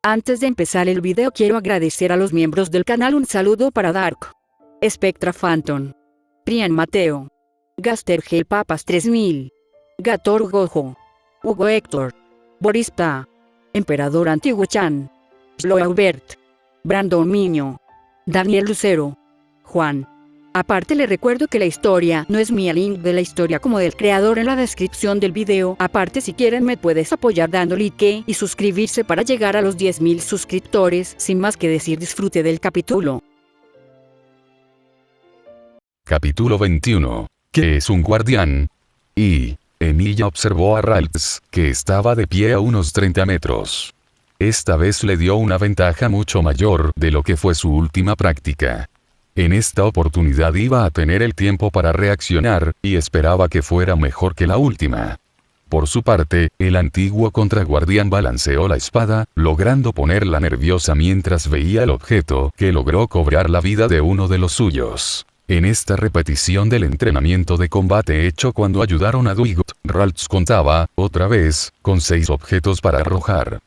Antes de empezar el video quiero agradecer a los miembros del canal. Un saludo para Dark, Spectra Phantom, Prian Mateo, Gaster Gel Papas 3000, Gator Gojo, Hugo Héctor, Boris Ta, Emperador Antiguo Chan, Sloaubert, Brandon Miño, Daniel Lucero, Juan. Aparte le recuerdo que la historia no es mía, link de la historia como del creador en la descripción del video. Aparte, si quieren me puedes apoyar dando like y suscribirse para llegar a los 10.000 suscriptores. Sin más que decir, disfrute del capítulo. Capítulo 21. ¿Qué es un guardián? Y Emilia observó a Ralts, que estaba de pie a unos 30 metros. Esta vez le dio una ventaja mucho mayor de lo que fue su última práctica. En esta oportunidad iba a tener el tiempo para reaccionar, y esperaba que fuera mejor que la última. Por su parte, el antiguo contraguardián balanceó la espada, logrando ponerla nerviosa mientras veía el objeto, que logró cobrar la vida de uno de los suyos. En esta repetición del entrenamiento de combate hecho cuando ayudaron a Dwight, Ralts contaba, otra vez, con 6 objetos para arrojar.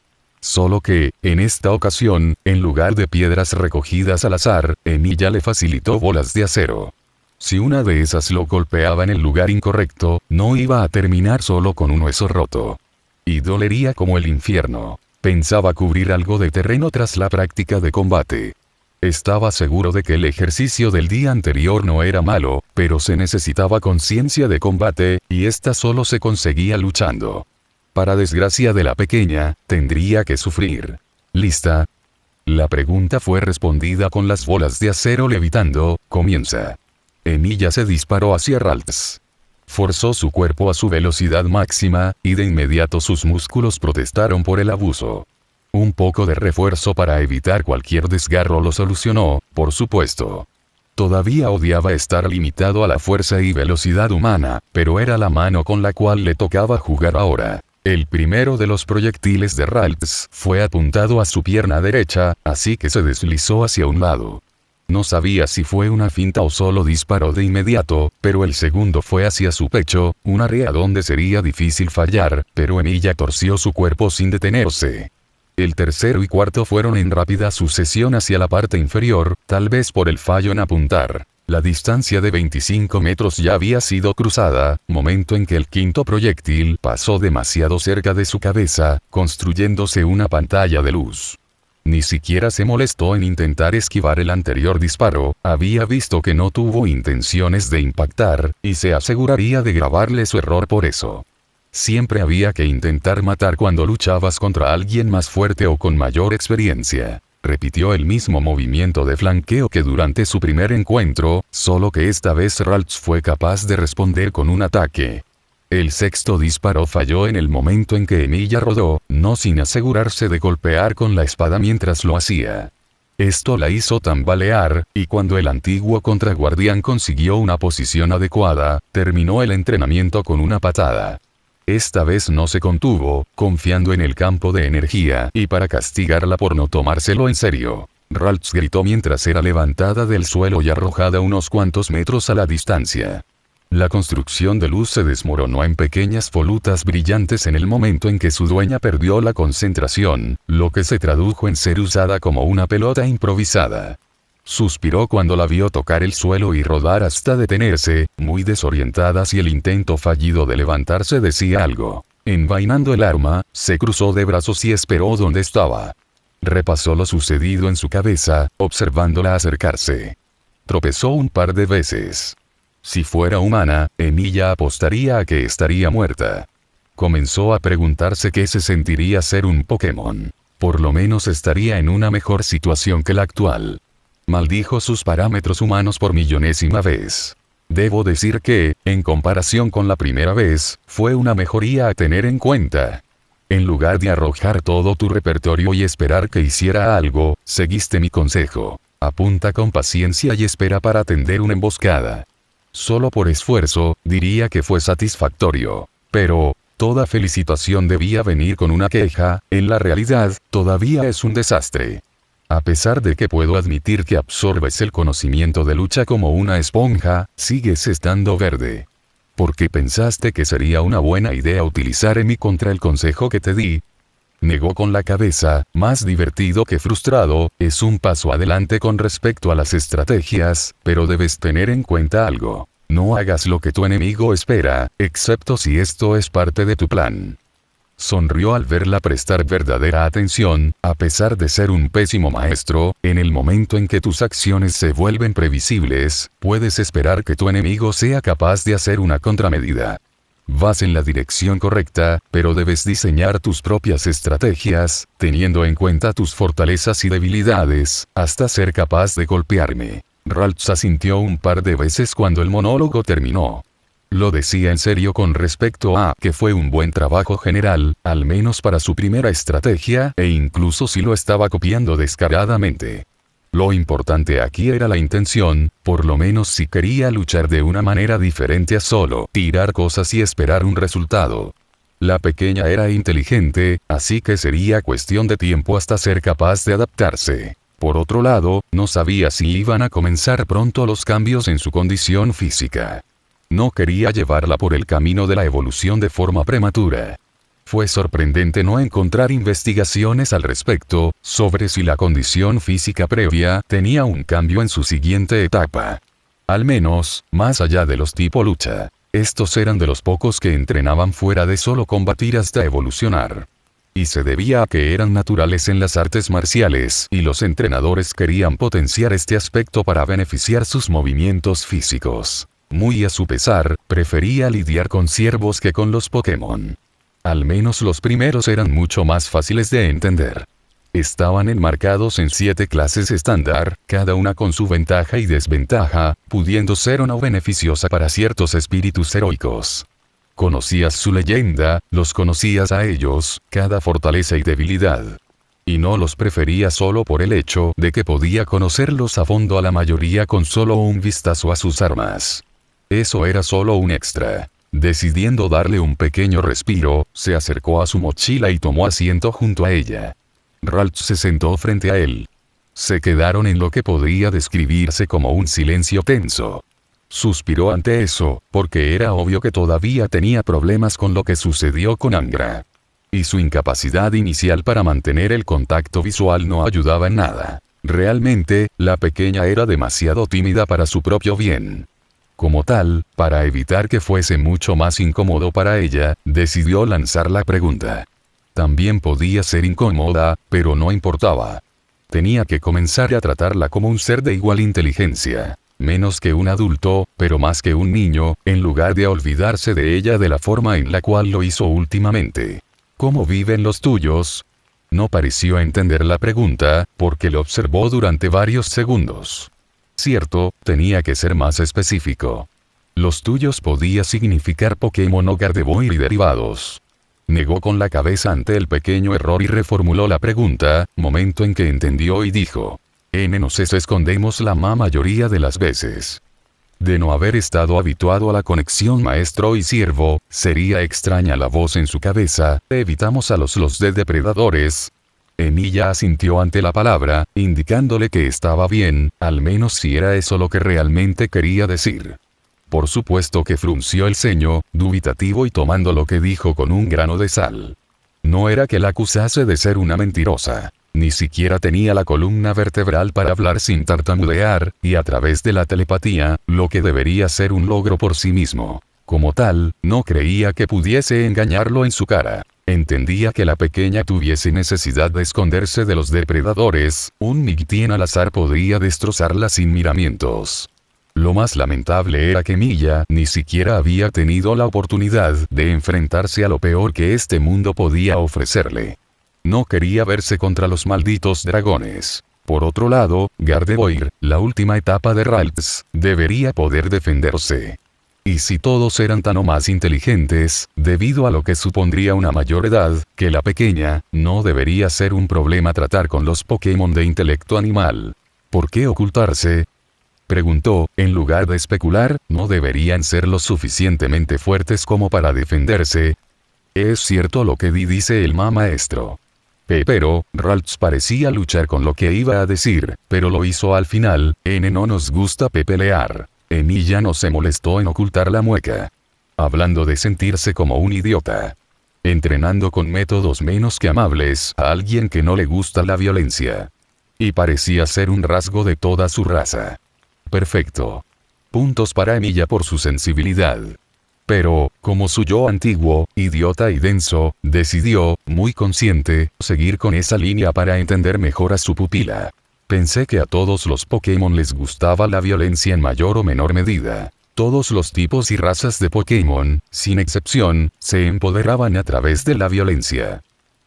Solo que, en esta ocasión, en lugar de piedras recogidas al azar, Emilia le facilitó bolas de acero. Si una de esas lo golpeaba en el lugar incorrecto, no iba a terminar solo con un hueso roto. Y dolería como el infierno. Pensaba cubrir algo de terreno tras la práctica de combate. Estaba seguro de que el ejercicio del día anterior no era malo, pero se necesitaba conciencia de combate, y esta solo se conseguía luchando. Para desgracia de la pequeña, tendría que sufrir. ¿Lista? La pregunta fue respondida con las bolas de acero levitando. Comienza. Emilia se disparó hacia Ralts. Forzó su cuerpo a su velocidad máxima, y de inmediato sus músculos protestaron por el abuso. Un poco de refuerzo para evitar cualquier desgarro lo solucionó, por supuesto. Todavía odiaba estar limitado a la fuerza y velocidad humana, pero era la mano con la cual le tocaba jugar ahora. El primero de los proyectiles de Ralts fue apuntado a su pierna derecha, así que se deslizó hacia un lado. No sabía si fue una finta o solo disparó de inmediato, pero el segundo fue hacia su pecho, un área donde sería difícil fallar, pero Emilia torció su cuerpo sin detenerse. El tercero y cuarto fueron en rápida sucesión hacia la parte inferior, tal vez por el fallo en apuntar. La distancia de 25 metros ya había sido cruzada, momento en que el quinto proyectil pasó demasiado cerca de su cabeza, construyéndose una pantalla de luz. Ni siquiera se molestó en intentar esquivar el anterior disparo, había visto que no tuvo intenciones de impactar, y se aseguraría de grabarle su error por eso. Siempre había que intentar matar cuando luchabas contra alguien más fuerte o con mayor experiencia. Repitió el mismo movimiento de flanqueo que durante su primer encuentro, solo que esta vez Ralts fue capaz de responder con un ataque. El sexto disparo falló en el momento en que Emilia rodó, no sin asegurarse de golpear con la espada mientras lo hacía. Esto la hizo tambalear, y cuando el antiguo contraguardián consiguió una posición adecuada, terminó el entrenamiento con una patada. Esta vez no se contuvo, confiando en el campo de energía, y para castigarla por no tomárselo en serio, Ralts gritó mientras era levantada del suelo y arrojada unos cuantos metros a la distancia. La construcción de luz se desmoronó en pequeñas volutas brillantes en el momento en que su dueña perdió la concentración, lo que se tradujo en ser usada como una pelota improvisada. Suspiró cuando la vio tocar el suelo y rodar hasta detenerse, muy desorientada si el intento fallido de levantarse decía algo. Envainando el arma, se cruzó de brazos y esperó donde estaba. Repasó lo sucedido en su cabeza, observándola acercarse. Tropezó un par de veces. Si fuera humana, Emilia apostaría a que estaría muerta. Comenzó a preguntarse qué se sentiría ser un Pokémon. Por lo menos estaría en una mejor situación que la actual. Maldijo sus parámetros humanos por millonésima vez. Debo decir que, en comparación con la primera vez, fue una mejoría a tener en cuenta. En lugar de arrojar todo tu repertorio y esperar que hiciera algo, seguiste mi consejo. Apunta con paciencia y espera para tender una emboscada. Solo por esfuerzo, diría que fue satisfactorio. Pero, toda felicitación debía venir con una queja, en la realidad, todavía es un desastre. A pesar de que puedo admitir que absorbes el conocimiento de lucha como una esponja, sigues estando verde. ¿Por qué pensaste que sería una buena idea utilizar Emi contra el consejo que te di? Negó con la cabeza, más divertido que frustrado, es un paso adelante con respecto a las estrategias, pero debes tener en cuenta algo. No hagas lo que tu enemigo espera, excepto si esto es parte de tu plan. Sonrió al verla prestar verdadera atención, a pesar de ser un pésimo maestro, en el momento en que tus acciones se vuelven previsibles, puedes esperar que tu enemigo sea capaz de hacer una contramedida. Vas en la dirección correcta, pero debes diseñar tus propias estrategias, teniendo en cuenta tus fortalezas y debilidades, hasta ser capaz de golpearme. Ralph asintió un par de veces cuando el monólogo terminó. Lo decía en serio con respecto a que fue un buen trabajo general, al menos para su primera estrategia, e incluso si lo estaba copiando descaradamente. Lo importante aquí era la intención, por lo menos si quería luchar de una manera diferente a solo tirar cosas y esperar un resultado. La pequeña era inteligente, así que sería cuestión de tiempo hasta ser capaz de adaptarse. Por otro lado, no sabía si iban a comenzar pronto los cambios en su condición física. No quería llevarla por el camino de la evolución de forma prematura. Fue sorprendente no encontrar investigaciones al respecto, sobre si la condición física previa tenía un cambio en su siguiente etapa. Al menos, más allá de los tipo lucha. Estos eran de los pocos que entrenaban fuera de solo combatir hasta evolucionar. Y se debía a que eran naturales en las artes marciales, y los entrenadores querían potenciar este aspecto para beneficiar sus movimientos físicos. Muy a su pesar, prefería lidiar con ciervos que con los Pokémon. Al menos los primeros eran mucho más fáciles de entender. Estaban enmarcados en 7 clases estándar, cada una con su ventaja y desventaja, pudiendo ser o no beneficiosa para ciertos espíritus heroicos. Conocías su leyenda, los conocías a ellos, cada fortaleza y debilidad. Y no los prefería solo por el hecho de que podía conocerlos a fondo a la mayoría con solo un vistazo a sus armas. Eso era solo un extra. Decidiendo darle un pequeño respiro, se acercó a su mochila y tomó asiento junto a ella. Ralph se sentó frente a él. Se quedaron en lo que podría describirse como un silencio tenso. Suspiró ante eso, porque era obvio que todavía tenía problemas con lo que sucedió con Angra. Y su incapacidad inicial para mantener el contacto visual no ayudaba en nada. Realmente, la pequeña era demasiado tímida para su propio bien. Como tal, para evitar que fuese mucho más incómodo para ella, decidió lanzar la pregunta. También podía ser incómoda, pero no importaba. Tenía que comenzar a tratarla como un ser de igual inteligencia. Menos que un adulto, pero más que un niño, en lugar de olvidarse de ella de la forma en la cual lo hizo últimamente. ¿Cómo viven los tuyos? No pareció entender la pregunta, porque lo observó durante varios segundos. Cierto, tenía que ser más específico. Los tuyos podía significar Pokémon o Gardevoir y derivados. Negó con la cabeza ante el pequeño error y reformuló la pregunta, momento en que entendió y dijo. Nos escondemos la mayoría de las veces. De no haber estado habituado a la conexión maestro y siervo, sería extraña la voz en su cabeza, evitamos a los de depredadores. Emilia asintió ante la palabra, indicándole que estaba bien, al menos si era eso lo que realmente quería decir. Por supuesto que frunció el ceño, dubitativo y tomando lo que dijo con un grano de sal. No era que la acusase de ser una mentirosa. Ni siquiera tenía la columna vertebral para hablar sin tartamudear, y a través de la telepatía, lo que debería ser un logro por sí mismo. Como tal, no creía que pudiese engañarlo en su cara. Entendía que la pequeña tuviese necesidad de esconderse de los depredadores, un miquitín al azar podría destrozarla sin miramientos. Lo más lamentable era que Milla ni siquiera había tenido la oportunidad de enfrentarse a lo peor que este mundo podía ofrecerle. No quería verse contra los malditos dragones. Por otro lado, Gardevoir, la última etapa de Ralph, debería poder defenderse. Y si todos eran tan o más inteligentes, debido a lo que supondría una mayor edad, que la pequeña, no debería ser un problema tratar con los Pokémon de intelecto animal. ¿Por qué ocultarse? Preguntó, en lugar de especular, ¿no deberían ser lo suficientemente fuertes como para defenderse? Es cierto lo que dice el maestro. Pero, Ralph parecía luchar con lo que iba a decir, pero lo hizo al final, no nos gusta pelear. Emilia no se molestó en ocultar la mueca. Hablando de sentirse como un idiota. entrenando con métodos menos que amables a alguien que no le gusta la violencia. Y parecía ser un rasgo de toda su raza. Perfecto. Puntos para Emilia por su sensibilidad. Pero, como su yo antiguo, idiota y denso, decidió, muy consciente, seguir con esa línea para entender mejor a su pupila. Pensé que a todos los Pokémon les gustaba la violencia en mayor o menor medida. Todos los tipos y razas de Pokémon, sin excepción, se empoderaban a través de la violencia.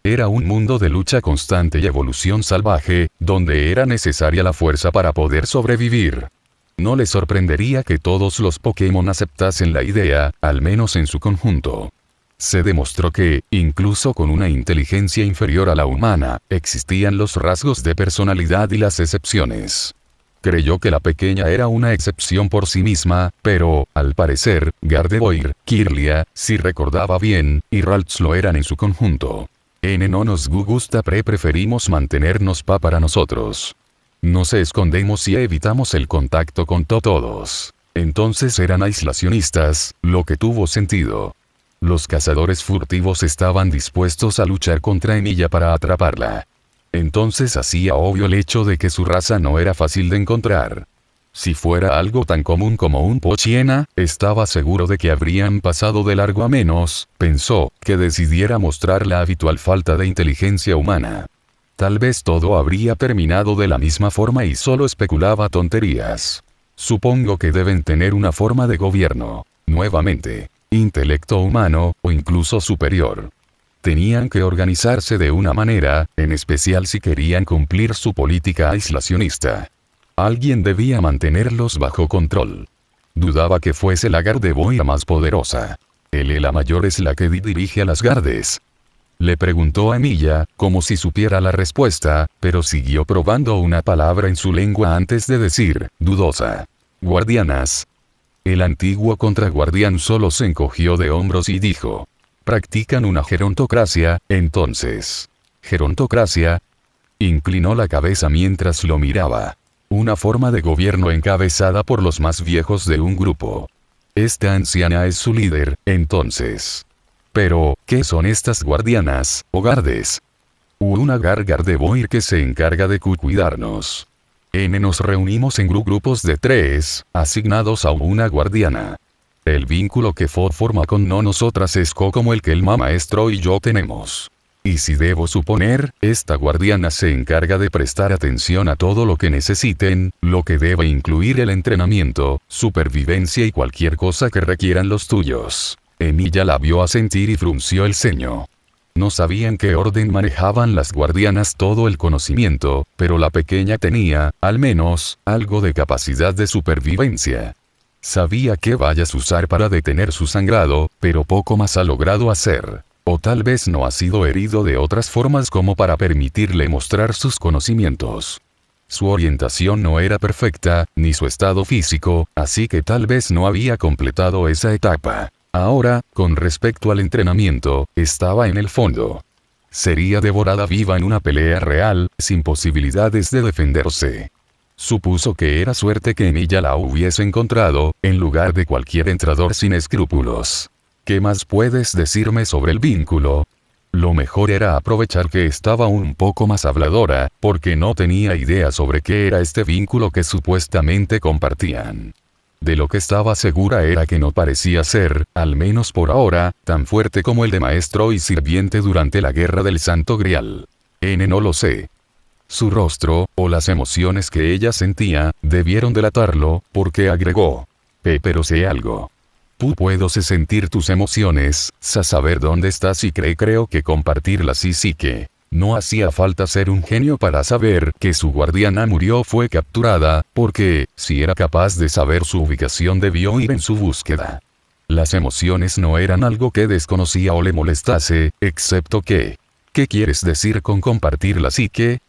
Era un mundo de lucha constante y evolución salvaje, donde era necesaria la fuerza para poder sobrevivir. No le sorprendería que todos los Pokémon aceptasen la idea, al menos en su conjunto. Se demostró que, incluso con una inteligencia inferior a la humana, existían los rasgos de personalidad y las excepciones. Creyó que la pequeña era una excepción por sí misma, pero, al parecer, Gardevoir, Kirlia, si recordaba bien, y Ralts lo eran en su conjunto. No nos gusta preferimos mantenernos para nosotros. Nos escondemos y evitamos el contacto con todos. Entonces eran aislacionistas, lo que tuvo sentido. Los cazadores furtivos estaban dispuestos a luchar contra Emilia para atraparla. Entonces hacía obvio el hecho de que su raza no era fácil de encontrar. Si fuera algo tan común como un Pochiena, estaba seguro de que habrían pasado de largo a menos, pensó, que decidiera mostrar la habitual falta de inteligencia humana. Tal vez todo habría terminado de la misma forma y solo especulaba tonterías. Supongo que deben tener una forma de gobierno. Nuevamente, intelecto humano, o incluso superior. Tenían que organizarse de una manera, en especial si querían cumplir su política aislacionista. Alguien debía mantenerlos bajo control. Dudaba que fuese la Gardevoir la más poderosa. La mayor es la que dirige a las Gardes. Le preguntó a Emilia, como si supiera la respuesta, pero siguió probando una palabra en su lengua antes de decir, dudosa. Guardianas. El antiguo contraguardián solo se encogió de hombros y dijo. Practican una gerontocracia, entonces. ¿Gerontocracia? Inclinó la cabeza mientras lo miraba. Una forma de gobierno encabezada por los más viejos de un grupo. Esta anciana es su líder, entonces. Pero, ¿qué son estas guardianas, o gardes? Una Gardevoir que se encarga de cuidarnos. Nos reunimos en grupos de 3, asignados a una guardiana. El vínculo que forma con nosotras es como el que el maestro y yo tenemos. Y si debo suponer, esta guardiana se encarga de prestar atención a todo lo que necesiten, lo que debe incluir el entrenamiento, supervivencia y cualquier cosa que requieran los tuyos. Emilia la vio asentir y frunció el ceño. No sabía en qué orden manejaban las guardianas todo el conocimiento, pero la pequeña tenía, al menos, algo de capacidad de supervivencia. Sabía qué vallas usar para detener su sangrado, pero poco más ha logrado hacer. O tal vez no ha sido herido de otras formas como para permitirle mostrar sus conocimientos. Su orientación no era perfecta, ni su estado físico, así que tal vez no había completado esa etapa. Ahora, con respecto al entrenamiento, estaba en el fondo. Sería devorada viva en una pelea real, sin posibilidades de defenderse. Supuso que era suerte que Emilia la hubiese encontrado, en lugar de cualquier entrador sin escrúpulos. ¿Qué más puedes decirme sobre el vínculo? Lo mejor era aprovechar que estaba un poco más habladora, porque no tenía idea sobre qué era este vínculo que supuestamente compartían. De lo que estaba segura era que no parecía ser, al menos por ahora, tan fuerte como el de maestro y sirviente durante la guerra del Santo Grial. No lo sé. Su rostro, o las emociones que ella sentía, debieron delatarlo, porque agregó. Pero sé algo. Puedo sentir tus emociones, saber dónde estás y creo que compartirlas sí que. No hacía falta ser un genio para saber que su guardiana murió fue capturada, porque, si era capaz de saber su ubicación debió ir en su búsqueda. Las emociones no eran algo que desconocía o le molestase, excepto que. ¿Qué quieres decir con compartir la psique?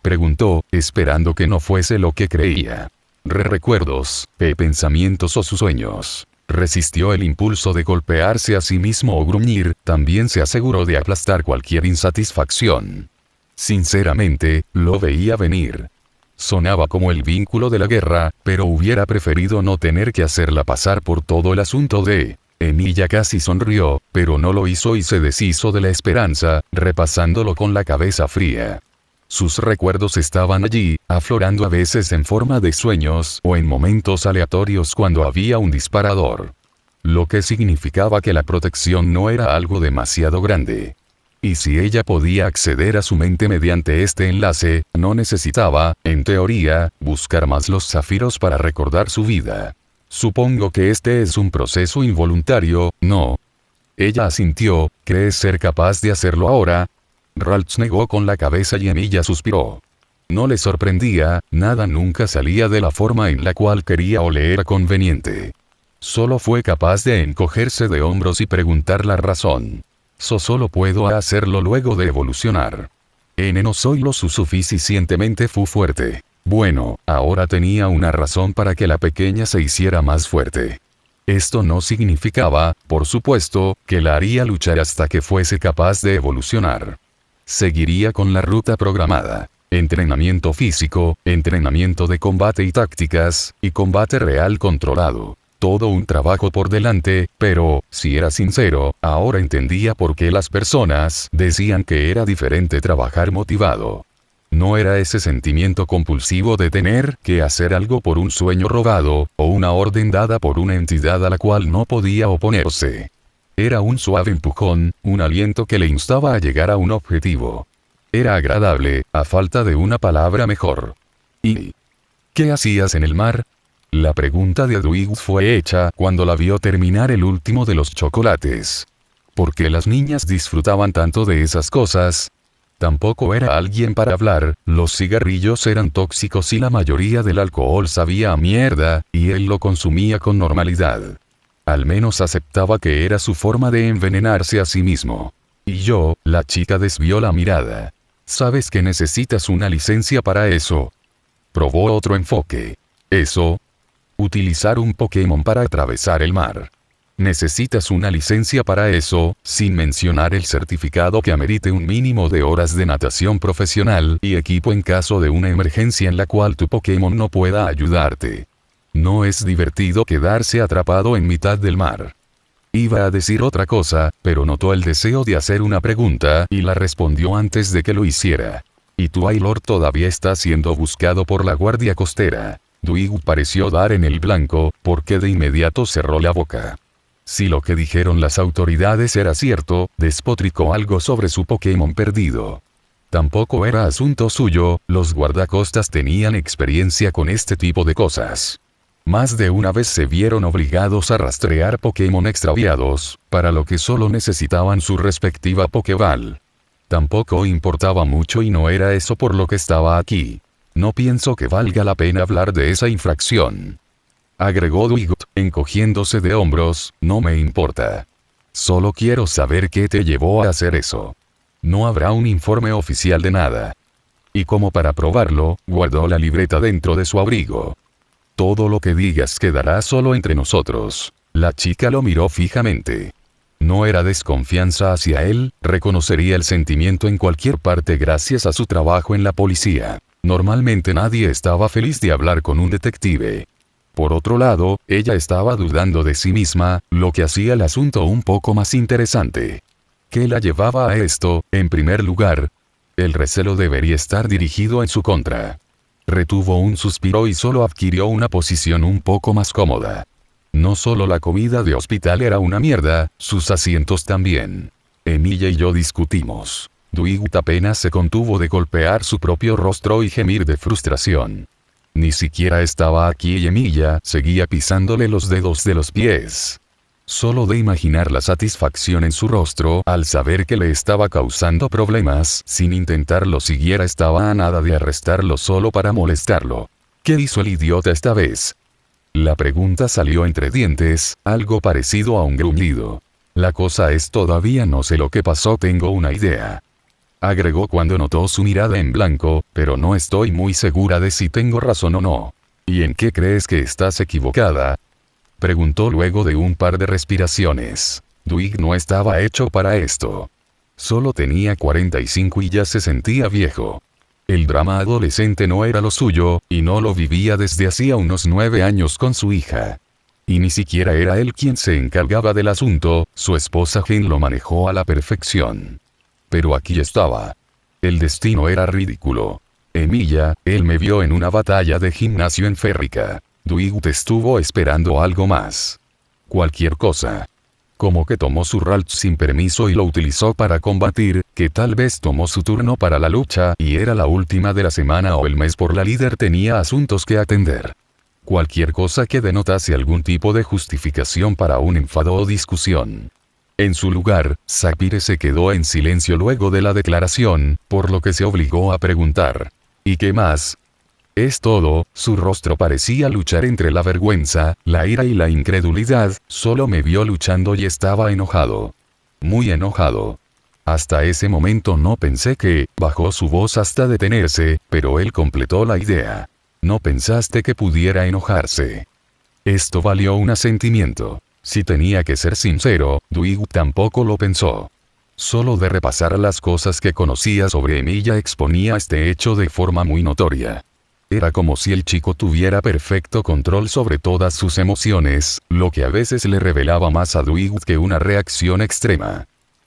Preguntó, esperando que no fuese lo que creía. Recuerdos, pensamientos o sus sueños. Resistió el impulso de golpearse a sí mismo o gruñir, también se aseguró de aplastar cualquier insatisfacción. Sinceramente, lo veía venir. Sonaba como el vínculo de la guerra, pero hubiera preferido no tener que hacerla pasar por todo el asunto de Emilia casi sonrió, pero no lo hizo y se deshizo de la esperanza, repasándolo con la cabeza fría. Sus recuerdos estaban allí, aflorando a veces en forma de sueños o en momentos aleatorios cuando había un disparador. Lo que significaba que la protección no era algo demasiado grande. Y si ella podía acceder a su mente mediante este enlace, no necesitaba, en teoría, buscar más los zafiros para recordar su vida. Supongo que este es un proceso involuntario, ¿no? Ella asintió. ¿Crees ser capaz de hacerlo ahora? Ralph negó con la cabeza y Emilia suspiró. No le sorprendía, nada nunca salía de la forma en la cual quería o le era conveniente. Solo fue capaz de encogerse de hombros y preguntar la razón. Solo puedo hacerlo luego de evolucionar. No soy lo suficientemente fuerte. Bueno, ahora tenía una razón para que la pequeña se hiciera más fuerte. Esto no significaba, por supuesto, que la haría luchar hasta que fuese capaz de evolucionar. Seguiría con la ruta programada. Entrenamiento físico, entrenamiento de combate y tácticas, y combate real controlado. Todo un trabajo por delante, pero, si era sincero, ahora entendía por qué las personas decían que era diferente trabajar motivado. No era ese sentimiento compulsivo de tener que hacer algo por un sueño robado, o una orden dada por una entidad a la cual no podía oponerse. Era un suave empujón, un aliento que le instaba a llegar a un objetivo. Era agradable, a falta de una palabra mejor. ¿Y qué hacías en el mar? La pregunta de Dwight fue hecha cuando la vio terminar el último de los chocolates. ¿Por qué las niñas disfrutaban tanto de esas cosas? Tampoco era alguien para hablar, los cigarrillos eran tóxicos y la mayoría del alcohol sabía a mierda, y él lo consumía con normalidad. Al menos aceptaba que era su forma de envenenarse a sí mismo. Y yo, la chica desvió la mirada. ¿Sabes que necesitas una licencia para eso? Probó otro enfoque. ¿Eso? Utilizar un Pokémon para atravesar el mar. Necesitas una licencia para eso, sin mencionar el certificado que amerite un mínimo de horas de natación profesional y equipo en caso de una emergencia en la cual tu Pokémon no pueda ayudarte. No es divertido quedarse atrapado en mitad del mar. Iba a decir otra cosa, pero notó el deseo de hacer una pregunta y la respondió antes de que lo hiciera. Y Twailord todavía está siendo buscado por la guardia costera. Dwight pareció dar en el blanco, porque de inmediato cerró la boca. Si lo que dijeron las autoridades era cierto, despotricó algo sobre su Pokémon perdido. Tampoco era asunto suyo, los guardacostas tenían experiencia con este tipo de cosas. Más de una vez se vieron obligados a rastrear Pokémon extraviados, para lo que solo necesitaban su respectiva Pokéball. Tampoco importaba mucho y no era eso por lo que estaba aquí. No pienso que valga la pena hablar de esa infracción. Agregó Dwight, encogiéndose de hombros, no me importa. Solo quiero saber qué te llevó a hacer eso. No habrá un informe oficial de nada. Y como para probarlo, guardó la libreta dentro de su abrigo. Todo lo que digas quedará solo entre nosotros. La chica lo miró fijamente. No era desconfianza hacia él, reconocería el sentimiento en cualquier parte gracias a su trabajo en la policía. Normalmente nadie estaba feliz de hablar con un detective. Por otro lado, ella estaba dudando de sí misma, lo que hacía el asunto un poco más interesante. ¿Qué la llevaba a esto? En primer lugar, el recelo debería estar dirigido en su contra. Retuvo un suspiro y solo adquirió una posición un poco más cómoda. No solo la comida de hospital era una mierda, sus asientos también. Emilia y yo discutimos. Dwight apenas se contuvo de golpear su propio rostro y gemir de frustración. Ni siquiera estaba aquí y Emilia seguía pisándole los dedos de los pies. Solo de imaginar la satisfacción en su rostro al saber que le estaba causando problemas sin intentarlo siquiera estaba a nada de arrestarlo solo para molestarlo. ¿Qué hizo el idiota esta vez? La pregunta salió entre dientes, algo parecido a un gruñido. La cosa es todavía no sé lo que pasó, tengo una idea. Agregó cuando notó su mirada en blanco, pero no estoy muy segura de si tengo razón o no. ¿Y en qué crees que estás equivocada? Preguntó luego de un par de respiraciones. Dwight no estaba hecho para esto. Solo tenía 45 y ya se sentía viejo. El drama adolescente no era lo suyo, y no lo vivía desde hacía unos 9 años con su hija. Y ni siquiera era él quien se encargaba del asunto, su esposa Gen lo manejó a la perfección. Pero aquí estaba. El destino era ridículo. Emilia, él me vio en una batalla de gimnasio en Férrica. Dwight estuvo esperando algo más. Cualquier cosa. Como que tomó su Ralt sin permiso y lo utilizó para combatir, que tal vez tomó su turno para la lucha y era la última de la semana o el mes por la líder tenía asuntos que atender. Cualquier cosa que denotase algún tipo de justificación para un enfado o discusión. En su lugar, Sapphire se quedó en silencio luego de la declaración, por lo que se obligó a preguntar. ¿Y qué más? Es todo, su rostro parecía luchar entre la vergüenza, la ira y la incredulidad, solo me vio luchando y estaba enojado. Muy enojado. Hasta ese momento no pensé que, bajó su voz hasta detenerse, pero él completó la idea. No pensaste que pudiera enojarse. Esto valió un asentimiento. Si tenía que ser sincero, Dwight tampoco lo pensó. Solo de repasar las cosas que conocía sobre Emilia exponía este hecho de forma muy notoria. Era como si el chico tuviera perfecto control sobre todas sus emociones, lo que a veces le revelaba más a Dwight que una reacción extrema.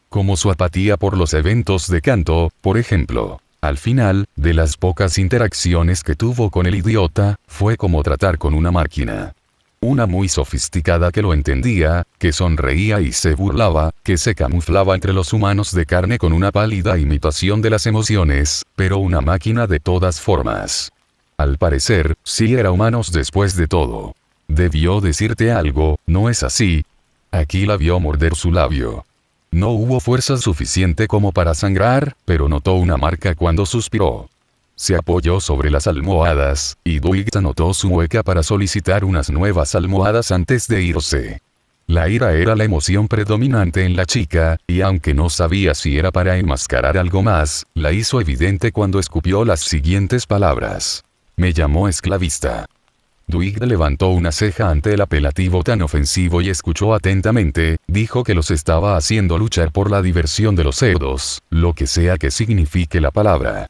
Como su apatía por los eventos de canto, por ejemplo. Al final, de las pocas interacciones que tuvo con el idiota, fue como tratar con una máquina. Una muy sofisticada que lo entendía, que sonreía y se burlaba, que se camuflaba entre los humanos de carne con una pálida imitación de las emociones, pero una máquina de todas formas. Al parecer, sí era humanos después de todo. Debió decirte algo, ¿no es así? Aquí la vio morder su labio. No hubo fuerza suficiente como para sangrar, pero notó una marca cuando suspiró. Se apoyó sobre las almohadas, y Dwight anotó su mueca para solicitar unas nuevas almohadas antes de irse. La ira era la emoción predominante en la chica, y aunque no sabía si era para enmascarar algo más, la hizo evidente cuando escupió las siguientes palabras. Me llamó esclavista. Dwight levantó una ceja ante el apelativo tan ofensivo y escuchó atentamente, dijo que los estaba haciendo luchar por la diversión de los cerdos, lo que sea que signifique la palabra.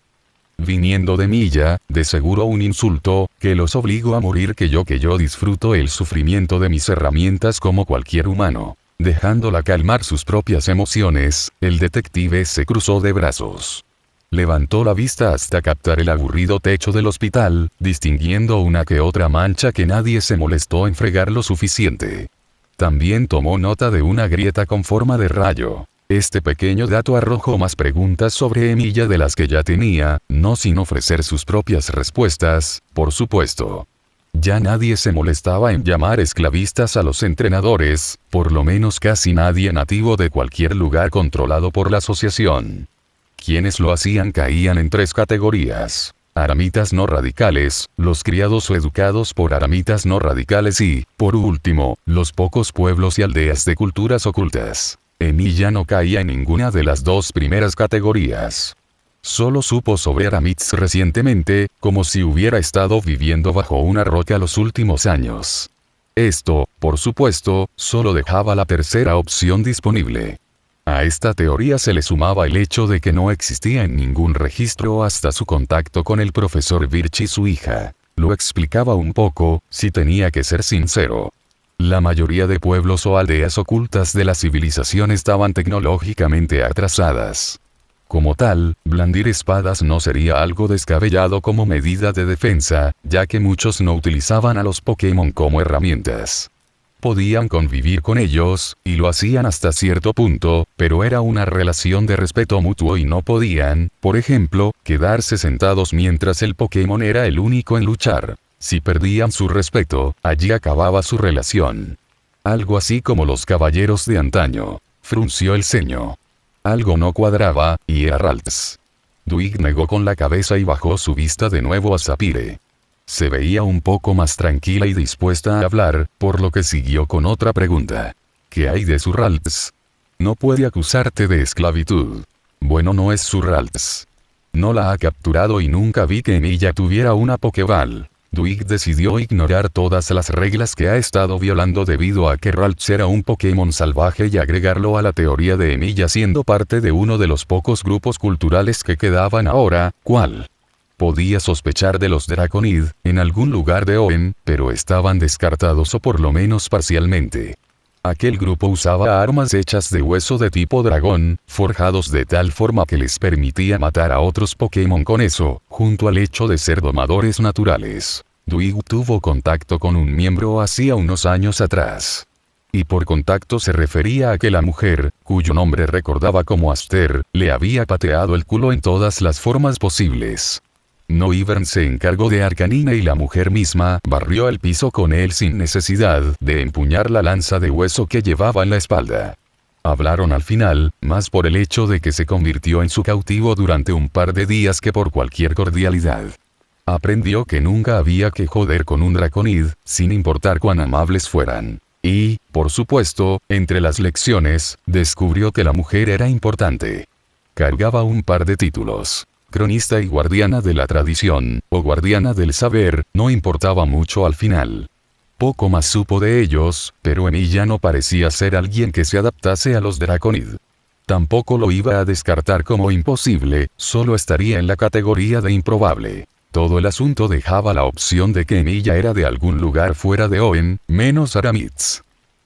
Viniendo de Emilia, de seguro un insulto, que los obligo a morir que yo disfruto el sufrimiento de mis herramientas como cualquier humano. Dejándola calmar sus propias emociones, el detective se cruzó de brazos. Levantó la vista hasta captar el aburrido techo del hospital, distinguiendo una que otra mancha que nadie se molestó en fregar lo suficiente. También tomó nota de una grieta con forma de rayo. Este pequeño dato arrojó más preguntas sobre Emilia de las que ya tenía, no sin ofrecer sus propias respuestas, por supuesto. Ya nadie se molestaba en llamar esclavistas a los entrenadores, por lo menos casi nadie nativo de cualquier lugar controlado por la asociación. Quienes lo hacían caían en 3 categorías. Aramitas no radicales, los criados o educados por aramitas no radicales y, por último, los pocos pueblos y aldeas de culturas ocultas. Emilia no caía en ninguna de las 2 primeras categorías. Solo supo sobre Aramitz recientemente, como si hubiera estado viviendo bajo una roca los últimos años. Esto, por supuesto, solo dejaba la tercera opción disponible. A esta teoría se le sumaba el hecho de que no existía en ningún registro hasta su contacto con el profesor Birch y su hija. Lo explicaba un poco, si tenía que ser sincero. La mayoría de pueblos o aldeas ocultas de la civilización estaban tecnológicamente atrasadas. Como tal, blandir espadas no sería algo descabellado como medida de defensa, ya que muchos no utilizaban a los Pokémon como herramientas. Podían convivir con ellos, y lo hacían hasta cierto punto, pero era una relación de respeto mutuo y no podían, por ejemplo, quedarse sentados mientras el Pokémon era el único en luchar. Si perdían su respeto, allí acababa su relación. Algo así como los caballeros de antaño. Frunció el ceño. Algo no cuadraba, y era Ralts. Dwight negó con la cabeza y bajó su vista de nuevo a Sapphire. Se veía un poco más tranquila y dispuesta a hablar, por lo que siguió con otra pregunta. ¿Qué hay de su Ralts? No puede acusarte de esclavitud. Bueno, no es su Ralts. No la ha capturado y nunca vi que Emilia tuviera una Pokéball. Dwight decidió ignorar todas las reglas que ha estado violando debido a que Ralts era un Pokémon salvaje y agregarlo a la teoría de Emilia siendo parte de uno de los pocos grupos culturales que quedaban ahora. ¿Cuál? Podía sospechar de los Draconid, en algún lugar de Oen, pero estaban descartados o por lo menos parcialmente. Aquel grupo usaba armas hechas de hueso de tipo dragón, forjados de tal forma que les permitía matar a otros Pokémon con eso, junto al hecho de ser domadores naturales. Dwight tuvo contacto con un miembro hacía unos años atrás. Y por contacto se refería a que la mujer, cuyo nombre recordaba como Aster, le había pateado el culo en todas las formas posibles. Noivern se encargó de Arcanine y la mujer misma barrió el piso con él sin necesidad de empuñar la lanza de hueso que llevaba en la espalda. Hablaron al final, más por el hecho de que se convirtió en su cautivo durante un par de días que por cualquier cordialidad. Aprendió que nunca había que joder con un Draconid, sin importar cuán amables fueran. Y, por supuesto, entre las lecciones, descubrió que la mujer era importante. Cargaba un par de títulos. Cronista y guardiana de la tradición, o guardiana del saber, no importaba mucho al final. Poco más supo de ellos, pero Emilia no parecía ser alguien que se adaptase a los Draconid. Tampoco lo iba a descartar como imposible, solo estaría en la categoría de improbable. Todo el asunto dejaba la opción de que Emilia era de algún lugar fuera de Oen, menos Aramitz.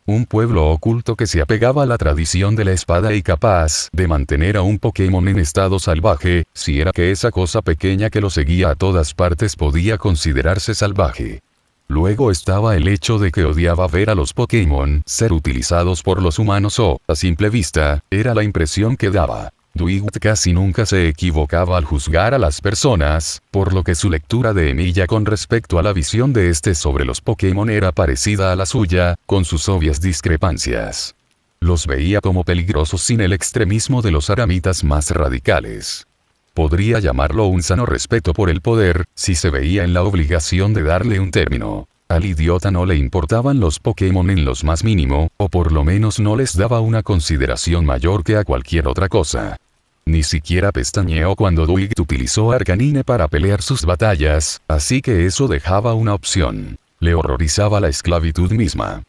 Un pueblo oculto que se apegaba a la tradición de la espada y capaz de mantener a un Pokémon en estado salvaje, si era que esa cosa pequeña que lo seguía a todas partes podía considerarse salvaje. Luego estaba el hecho de que odiaba ver a los Pokémon ser utilizados por los humanos o, a simple vista, era la impresión que daba. Dwight casi nunca se equivocaba al juzgar a las personas, por lo que su lectura de Emilia con respecto a la visión de este sobre los Pokémon era parecida a la suya, con sus obvias discrepancias. Los veía como peligrosos sin el extremismo de los aramitas más radicales. Podría llamarlo un sano respeto por el poder, si se veía en la obligación de darle un término. Al idiota no le importaban los Pokémon en lo más mínimo, o por lo menos no les daba una consideración mayor que a cualquier otra cosa. Ni siquiera pestañeó cuando Dwight utilizó Arcanine para pelear sus batallas, así que eso dejaba una opción. Le horrorizaba la esclavitud misma.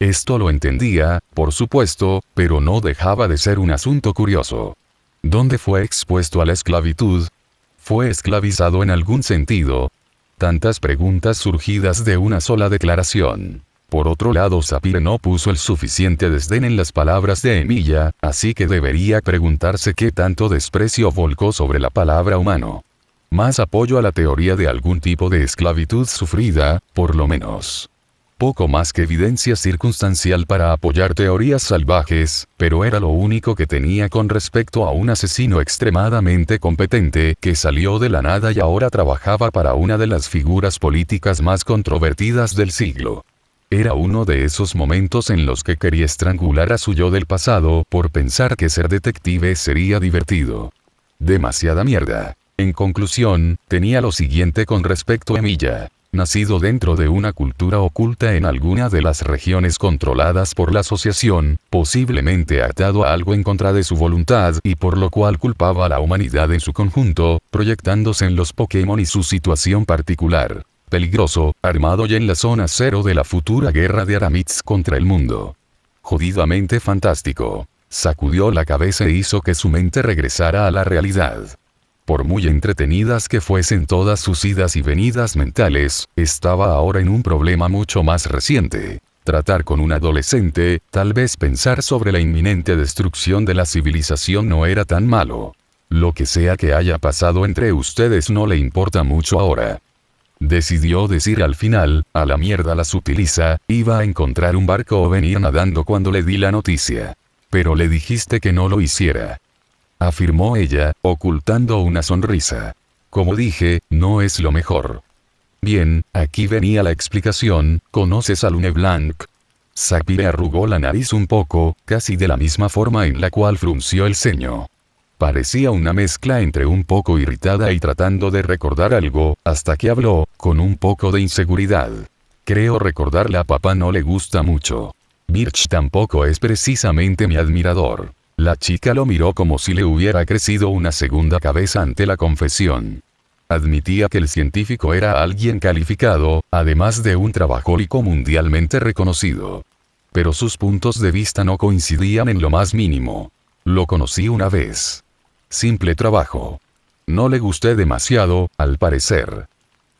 Esto lo entendía, por supuesto, pero no dejaba de ser un asunto curioso. ¿Dónde fue expuesto a la esclavitud? ¿Fue esclavizado en algún sentido? Tantas preguntas surgidas de una sola declaración. Por otro lado, Sapphire no puso el suficiente desdén en las palabras de Emilia, así que debería preguntarse qué tanto desprecio volcó sobre la palabra humano. Más apoyo a la teoría de algún tipo de esclavitud sufrida, por lo menos. Poco más que evidencia circunstancial para apoyar teorías salvajes, pero era lo único que tenía con respecto a un asesino extremadamente competente que salió de la nada y ahora trabajaba para una de las figuras políticas más controvertidas del siglo. Era uno de esos momentos en los que quería estrangular a su yo del pasado por pensar que ser detective sería divertido. Demasiada mierda. En conclusión, tenía lo siguiente con respecto a Emilia. Nacido dentro de una cultura oculta en alguna de las regiones controladas por la asociación, posiblemente atado a algo en contra de su voluntad y por lo cual culpaba a la humanidad en su conjunto, proyectándose en los Pokémon y su situación particular. Peligroso, armado y en la zona cero de la futura guerra de Aramitz contra el mundo. Jodidamente fantástico. Sacudió la cabeza e hizo que su mente regresara a la realidad. Por muy entretenidas que fuesen todas sus idas y venidas mentales, estaba ahora en un problema mucho más reciente. Tratar con un adolescente, tal vez pensar sobre la inminente destrucción de la civilización no era tan malo. Lo que sea que haya pasado entre ustedes no le importa mucho ahora. Decidió decir al final, a la mierda la sutiliza, iba a encontrar un barco o venir nadando cuando le di la noticia. Pero le dijiste que no lo hiciera. Afirmó ella, ocultando una sonrisa. Como dije, no es lo mejor. Bien, aquí venía la explicación, ¿conoces a Lune Blanc? Sapphire arrugó la nariz un poco, casi de la misma forma en la cual frunció el ceño. Parecía una mezcla entre un poco irritada y tratando de recordar algo, hasta que habló, con un poco de inseguridad. Creo recordarle a papá no le gusta mucho. Birch tampoco es precisamente mi admirador. La chica lo miró como si le hubiera crecido una segunda cabeza ante la confesión. Admitía que el científico era alguien calificado, además de un trabajólico mundialmente reconocido. Pero sus puntos de vista no coincidían en lo más mínimo. Lo conocí una vez. Simple trabajo. No le gusté demasiado, al parecer.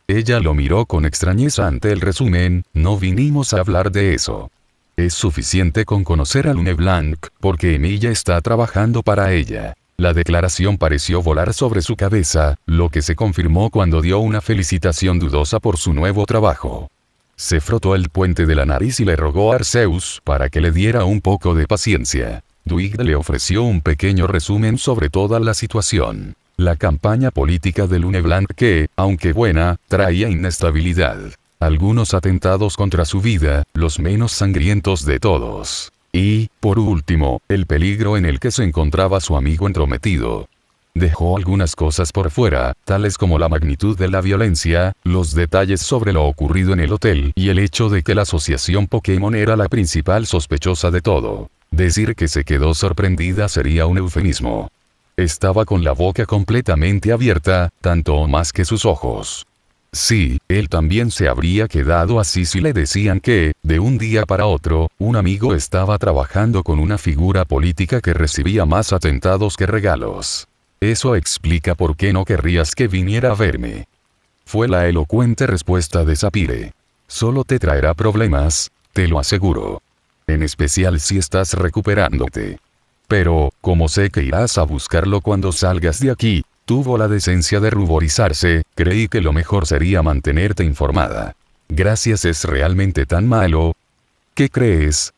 Ella lo miró con extrañeza ante el resumen. No vinimos a hablar de eso. Es suficiente con conocer a Lune Blanc, porque Emilia está trabajando para ella. La declaración pareció volar sobre su cabeza, lo que se confirmó cuando dio una felicitación dudosa por su nuevo trabajo. Se frotó el puente de la nariz y le rogó a Arceus para que le diera un poco de paciencia. Dwight le ofreció un pequeño resumen sobre toda la situación. La campaña política de Lune Blanc que, aunque buena, traía inestabilidad. Algunos atentados contra su vida, los menos sangrientos de todos. Y, por último, el peligro en el que se encontraba su amigo entrometido. Dejó algunas cosas por fuera, tales como la magnitud de la violencia, los detalles sobre lo ocurrido en el hotel y el hecho de que la asociación Pokémon era la principal sospechosa de todo. Decir que se quedó sorprendida sería un eufemismo. Estaba con la boca completamente abierta, tanto o más que sus ojos. Sí, él también se habría quedado así si le decían que, de un día para otro, un amigo estaba trabajando con una figura política que recibía más atentados que regalos. Eso explica por qué no querrías que viniera a verme. Fue la elocuente respuesta de Sapphire. Solo te traerá problemas, te lo aseguro. En especial si estás recuperándote. Pero, como sé que irás a buscarlo cuando salgas de aquí, tuvo la decencia de ruborizarse, creí que lo mejor sería mantenerte informada. Gracias, ¿es realmente tan malo? ¿Qué crees?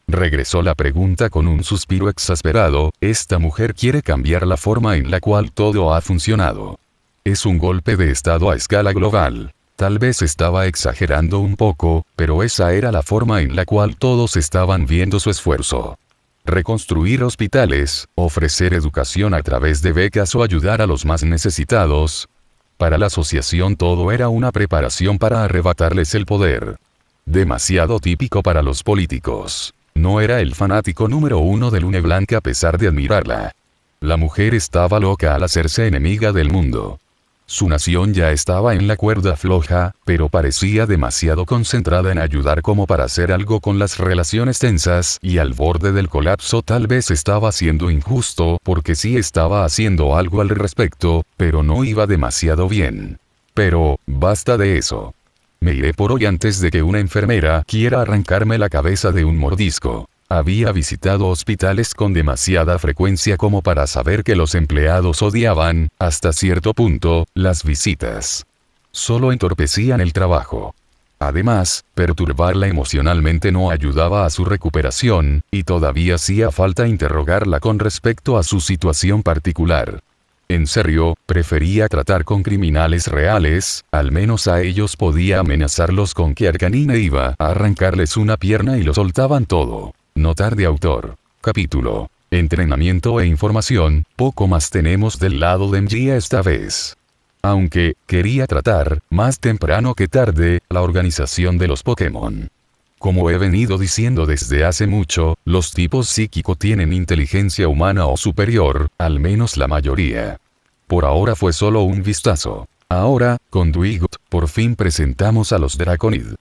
Regresó la pregunta con un suspiro exasperado. Esta mujer quiere cambiar la forma en la cual todo ha funcionado. Es un golpe de estado a escala global. Tal vez estaba exagerando un poco, pero esa era la forma en la cual todos estaban viendo su esfuerzo. Reconstruir hospitales, ofrecer educación a través de becas o ayudar a los más necesitados. Para la asociación todo era una preparación para arrebatarles el poder. Demasiado típico para los políticos. No era el fanático número uno de Lune Blanc a pesar de admirarla. La mujer estaba loca al hacerse enemiga del mundo. Su nación ya estaba en la cuerda floja, pero parecía demasiado concentrada en ayudar como para hacer algo con las relaciones tensas y al borde del colapso. Tal vez estaba siendo injusto porque sí estaba haciendo algo al respecto, pero no iba demasiado bien. Pero, basta de eso. Me iré por hoy antes de que una enfermera quiera arrancarme la cabeza de un mordisco. Había visitado hospitales con demasiada frecuencia como para saber que los empleados odiaban, hasta cierto punto, las visitas. Solo entorpecían el trabajo. Además, perturbarla emocionalmente no ayudaba a su recuperación, y todavía hacía falta interrogarla con respecto a su situación particular. En serio, prefería tratar con criminales reales, al menos a ellos podía amenazarlos con que Arcanine iba a arrancarles una pierna y lo soltaban todo. Notar de autor. Capítulo. Entrenamiento e información, poco más tenemos del lado de MG esta vez. Aunque, quería tratar, más temprano que tarde, la organización de los Pokémon. Como he venido diciendo desde hace mucho, los tipos psíquico tienen inteligencia humana o superior, al menos la mayoría. Por ahora fue solo un vistazo. Ahora, con Dwight, por fin presentamos a los Draconid.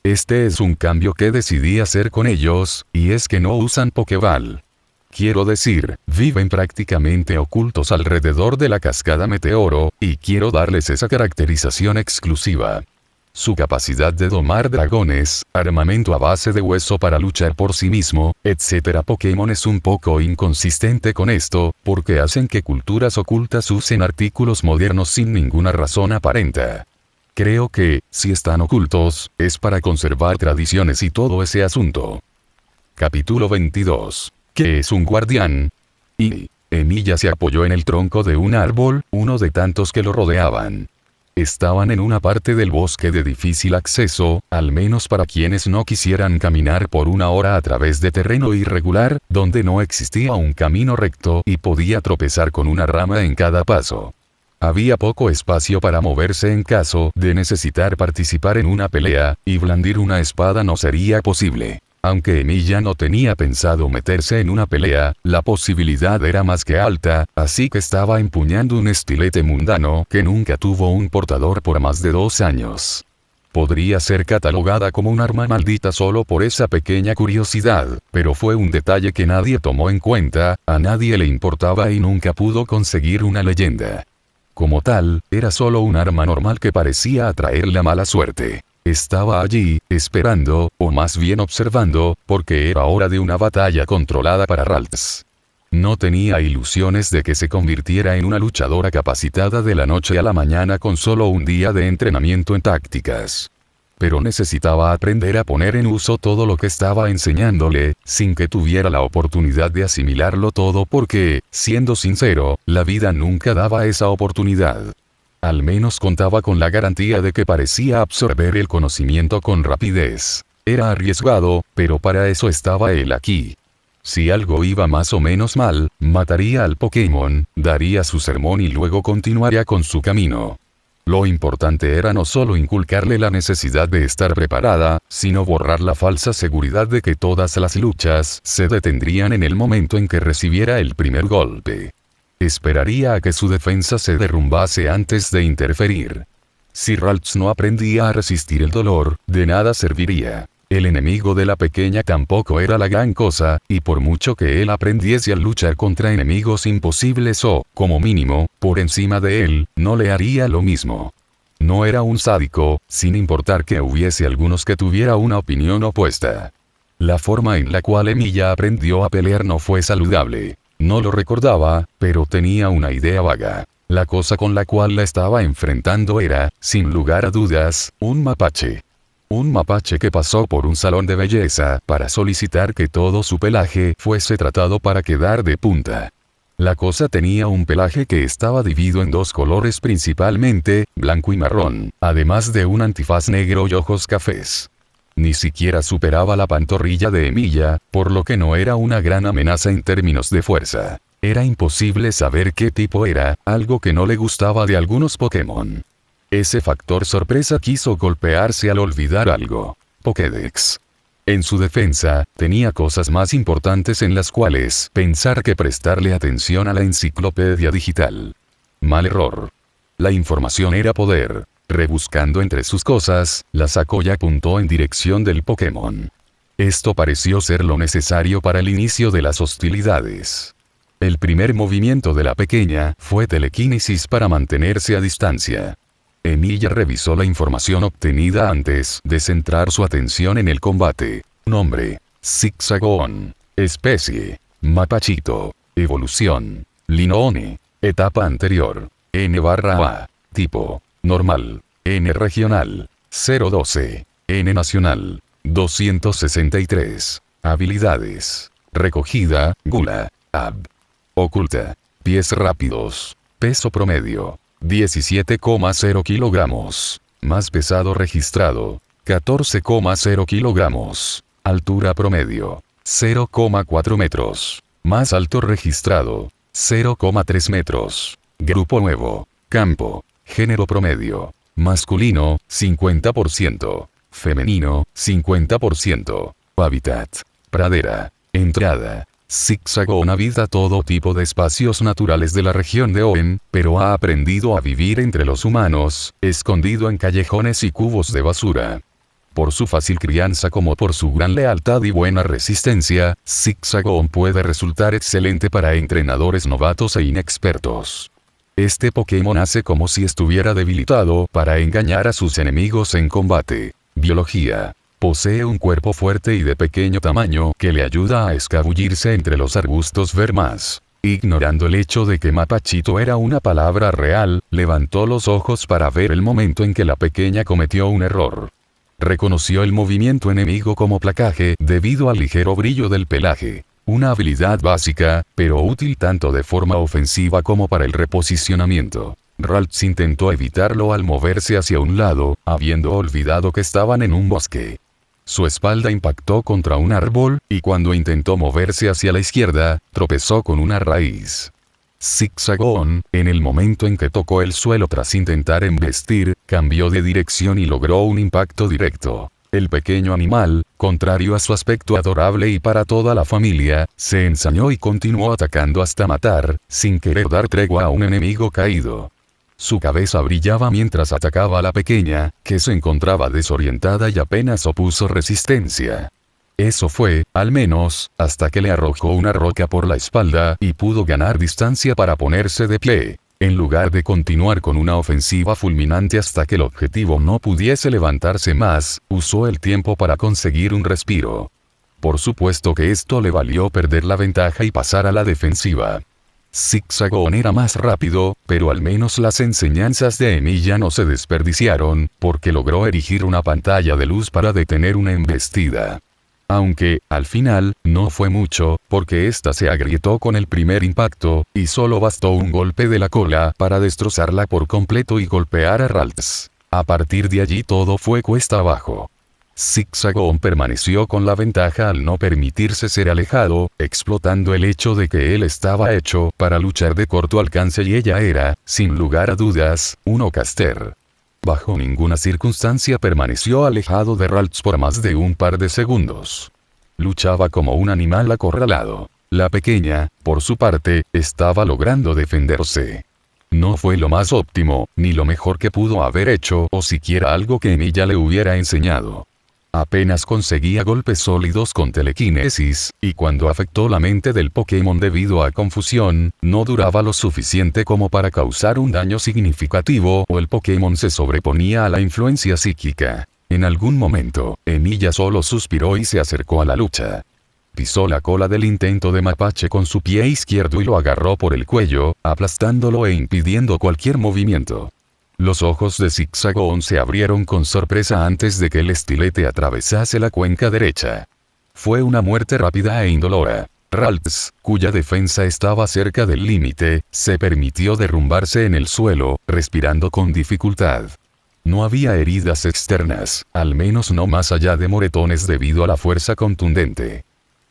Este es un cambio que decidí hacer con ellos, y es que no usan Pokéball. Quiero decir, viven prácticamente ocultos alrededor de la cascada Meteoro, y quiero darles esa caracterización exclusiva. Su capacidad de domar dragones, armamento a base de hueso para luchar por sí mismo, etc. Pokémon es un poco inconsistente con esto, porque hacen que culturas ocultas usen artículos modernos sin ninguna razón aparente. Creo que, si están ocultos, es para conservar tradiciones y todo ese asunto. Capítulo 22. ¿Qué es un guardián? Y Emilia se apoyó en el tronco de un árbol, uno de tantos que lo rodeaban. Estaban en una parte del bosque de difícil acceso, al menos para quienes no quisieran caminar por una hora a través de terreno irregular, donde no existía un camino recto y podía tropezar con una rama en cada paso. Había poco espacio para moverse en caso de necesitar participar en una pelea, y blandir una espada no sería posible. Aunque Emilia no tenía pensado meterse en una pelea, la posibilidad era más que alta, así que estaba empuñando un estilete mundano que nunca tuvo un portador por más de 2 años. Podría ser catalogada como un arma maldita solo por esa pequeña curiosidad, pero fue un detalle que nadie tomó en cuenta, a nadie le importaba y nunca pudo conseguir una leyenda. Como tal, era solo un arma normal que parecía atraerle mala suerte. Estaba allí, esperando, o más bien observando, porque era hora de una batalla controlada para Ralts. No tenía ilusiones de que se convirtiera en una luchadora capacitada de la noche a la mañana con solo un día de entrenamiento en tácticas. Pero necesitaba aprender a poner en uso todo lo que estaba enseñándole, sin que tuviera la oportunidad de asimilarlo todo porque, siendo sincero, la vida nunca daba esa oportunidad. Al menos contaba con la garantía de que parecía absorber el conocimiento con rapidez. Era arriesgado, pero para eso estaba él aquí. Si algo iba más o menos mal, mataría al Pokémon, daría su sermón y luego continuaría con su camino. Lo importante era no solo inculcarle la necesidad de estar preparada, sino borrar la falsa seguridad de que todas las luchas se detendrían en el momento en que recibiera el primer golpe. Esperaría a que su defensa se derrumbase antes de interferir. Si Ralts no aprendía a resistir el dolor, de nada serviría. El enemigo de la pequeña tampoco era la gran cosa, y por mucho que él aprendiese a luchar contra enemigos imposibles o, como mínimo, por encima de él, no le haría lo mismo. No era un sádico, sin importar que hubiese algunos que tuviera una opinión opuesta. La forma en la cual Emilia aprendió a pelear no fue saludable. No lo recordaba, pero tenía una idea vaga. La cosa con la cual la estaba enfrentando era, sin lugar a dudas, un mapache. Un mapache que pasó por un salón de belleza para solicitar que todo su pelaje fuese tratado para quedar de punta. La cosa tenía un pelaje que estaba dividido en dos colores principalmente, blanco y marrón, además de un antifaz negro y ojos cafés. Ni siquiera superaba la pantorrilla de Emilia, por lo que no era una gran amenaza en términos de fuerza. Era imposible saber qué tipo era, algo que no le gustaba de algunos Pokémon. Ese factor sorpresa quiso golpearse al olvidar algo. Pokédex. En su defensa, tenía cosas más importantes en las cuales pensar que prestarle atención a la enciclopedia digital. Mal error. La información era poder. Rebuscando entre sus cosas, la sacó y apuntó en dirección del Pokémon. Esto pareció ser lo necesario para el inicio de las hostilidades. El primer movimiento de la pequeña fue telequinesis para mantenerse a distancia. Emilia revisó la información obtenida antes de centrar su atención en el combate. Nombre: Zigzagoon. Especie: Mapachito. Evolución: Linoone. Etapa anterior: N/A. Tipo: normal. N regional: 012. N nacional: 263. Habilidades: recogida, gula, ab. Oculta: pies rápidos. Peso promedio: 17,0 kilogramos. Más pesado registrado: 14,0 kilogramos. Altura promedio: 0,4 metros. Más alto registrado: 0,3 metros. Grupo nuevo. Campo. Género promedio: masculino, 50%. Femenino, 50%. Hábitat: pradera. Entrada: Zigzagoon habita todo tipo de espacios naturales de la región de Hoenn, pero ha aprendido a vivir entre los humanos, escondido en callejones y cubos de basura. Por su fácil crianza como por su gran lealtad y buena resistencia, Zigzagoon puede resultar excelente para entrenadores novatos e inexpertos. Este Pokémon hace como si estuviera debilitado para engañar a sus enemigos en combate. Biología: posee un cuerpo fuerte y de pequeño tamaño que le ayuda a escabullirse entre los arbustos ver más. Ignorando el hecho de que Mapachito era una palabra real, levantó los ojos para ver el momento en que la pequeña cometió un error. Reconoció el movimiento enemigo como placaje debido al ligero brillo del pelaje. Una habilidad básica, pero útil tanto de forma ofensiva como para el reposicionamiento. Ralts intentó evitarlo al moverse hacia un lado, habiendo olvidado que estaban en un bosque. Su espalda impactó contra un árbol, y cuando intentó moverse hacia la izquierda, tropezó con una raíz. Zigzagoon, en el momento en que tocó el suelo tras intentar embestir, cambió de dirección y logró un impacto directo. El pequeño animal, contrario a su aspecto adorable y para toda la familia, se ensañó y continuó atacando hasta matar, sin querer dar tregua a un enemigo caído. Su cabeza brillaba mientras atacaba a la pequeña, que se encontraba desorientada y apenas opuso resistencia. Eso fue, al menos, hasta que le arrojó una roca por la espalda y pudo ganar distancia para ponerse de pie. En lugar de continuar con una ofensiva fulminante hasta que el objetivo no pudiese levantarse más, usó el tiempo para conseguir un respiro. Por supuesto que esto le valió perder la ventaja y pasar a la defensiva. Zigzagoon era más rápido, pero al menos las enseñanzas de Emilia no se desperdiciaron, porque logró erigir una pantalla de luz para detener una embestida. Aunque, al final, no fue mucho, porque ésta se agrietó con el primer impacto, y solo bastó un golpe de la cola para destrozarla por completo y golpear a Ralts. A partir de allí todo fue cuesta abajo. Zigzagoon permaneció con la ventaja al no permitirse ser alejado, explotando el hecho de que él estaba hecho para luchar de corto alcance y ella era, sin lugar a dudas, un Ocaster. Bajo ninguna circunstancia permaneció alejado de Ralts por más de un par de segundos. Luchaba como un animal acorralado. La pequeña, por su parte, estaba logrando defenderse. No fue lo más óptimo, ni lo mejor que pudo haber hecho o siquiera algo que Emilia le hubiera enseñado. Apenas conseguía golpes sólidos con telequinesis, y cuando afectó la mente del Pokémon debido a confusión, no duraba lo suficiente como para causar un daño significativo o el Pokémon se sobreponía a la influencia psíquica. En algún momento, Emilia solo suspiró y se acercó a la lucha. Pisó la cola del intento de mapache con su pie izquierdo y lo agarró por el cuello, aplastándolo e impidiendo cualquier movimiento. Los ojos de Zigzagoon se abrieron con sorpresa antes de que el estilete atravesase la cuenca derecha. Fue una muerte rápida e indolora. Ralts, cuya defensa estaba cerca del límite, se permitió derrumbarse en el suelo, respirando con dificultad. No había heridas externas, al menos no más allá de moretones debido a la fuerza contundente.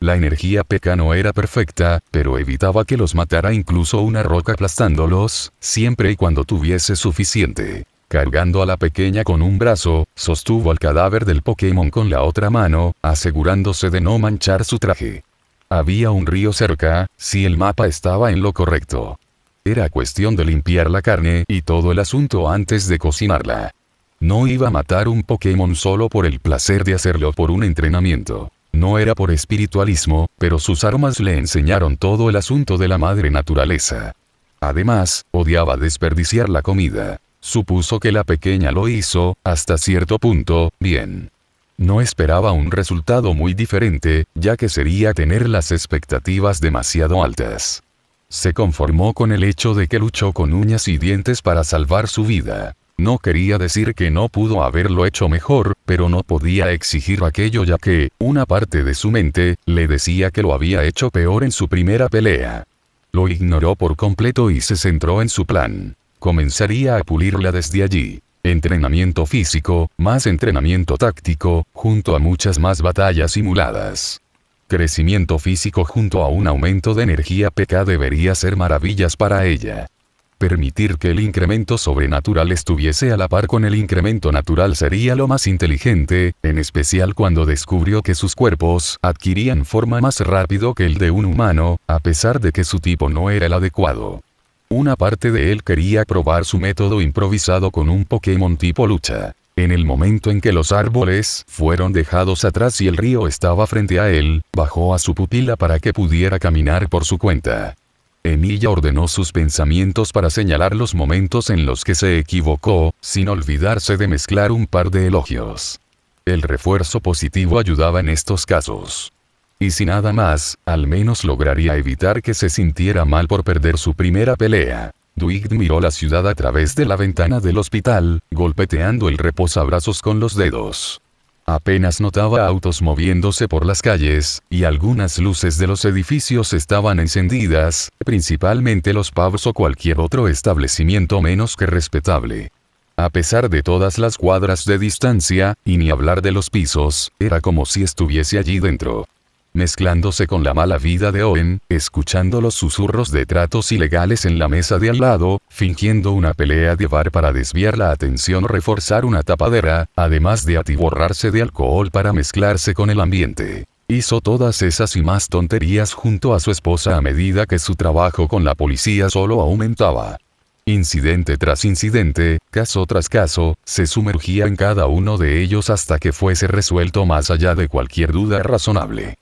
La energía P.K. no era perfecta, pero evitaba que los matara incluso una roca aplastándolos, siempre y cuando tuviese suficiente. Cargando a la pequeña con un brazo, sostuvo al cadáver del Pokémon con la otra mano, asegurándose de no manchar su traje. Había un río cerca, si el mapa estaba en lo correcto. Era cuestión de limpiar la carne y todo el asunto antes de cocinarla. No iba a matar un Pokémon solo por el placer de hacerlo por un entrenamiento. No era por espiritualismo, pero sus armas le enseñaron todo el asunto de la madre naturaleza. Además, odiaba desperdiciar la comida. Supuso que la pequeña lo hizo, hasta cierto punto, bien. No esperaba un resultado muy diferente, ya que sería tener las expectativas demasiado altas. Se conformó con el hecho de que luchó con uñas y dientes para salvar su vida. No quería decir que no pudo haberlo hecho mejor, pero no podía exigir aquello ya que, una parte de su mente, le decía que lo había hecho peor en su primera pelea. Lo ignoró por completo y se centró en su plan. Comenzaría a pulirla desde allí. Entrenamiento físico, más entrenamiento táctico, junto a muchas más batallas simuladas. Crecimiento físico junto a un aumento de energía P.K. debería ser maravillas para ella. Permitir que el incremento sobrenatural estuviese a la par con el incremento natural sería lo más inteligente, en especial cuando descubrió que sus cuerpos adquirían forma más rápido que el de un humano, a pesar de que su tipo no era el adecuado. Una parte de él quería probar su método improvisado con un Pokémon tipo lucha. En el momento en que los árboles fueron dejados atrás y el río estaba frente a él, bajó a su pupila para que pudiera caminar por su cuenta. Emilia ordenó sus pensamientos para señalar los momentos en los que se equivocó, sin olvidarse de mezclar un par de elogios. El refuerzo positivo ayudaba en estos casos. Y si nada más, al menos lograría evitar que se sintiera mal por perder su primera pelea. Dwight miró la ciudad a través de la ventana del hospital, golpeteando el reposabrazos con los dedos. Apenas notaba autos moviéndose por las calles, y algunas luces de los edificios estaban encendidas, principalmente los pubs o cualquier otro establecimiento menos que respetable. A pesar de todas las cuadras de distancia, y ni hablar de los pisos, era como si estuviese allí dentro. Mezclándose con la mala vida de Owen, escuchando los susurros de tratos ilegales en la mesa de al lado, fingiendo una pelea de bar para desviar la atención o reforzar una tapadera, además de atiborrarse de alcohol para mezclarse con el ambiente. Hizo todas esas y más tonterías junto a su esposa a medida que su trabajo con la policía solo aumentaba. Incidente tras incidente, caso tras caso, se sumergía en cada uno de ellos hasta que fuese resuelto más allá de cualquier duda razonable.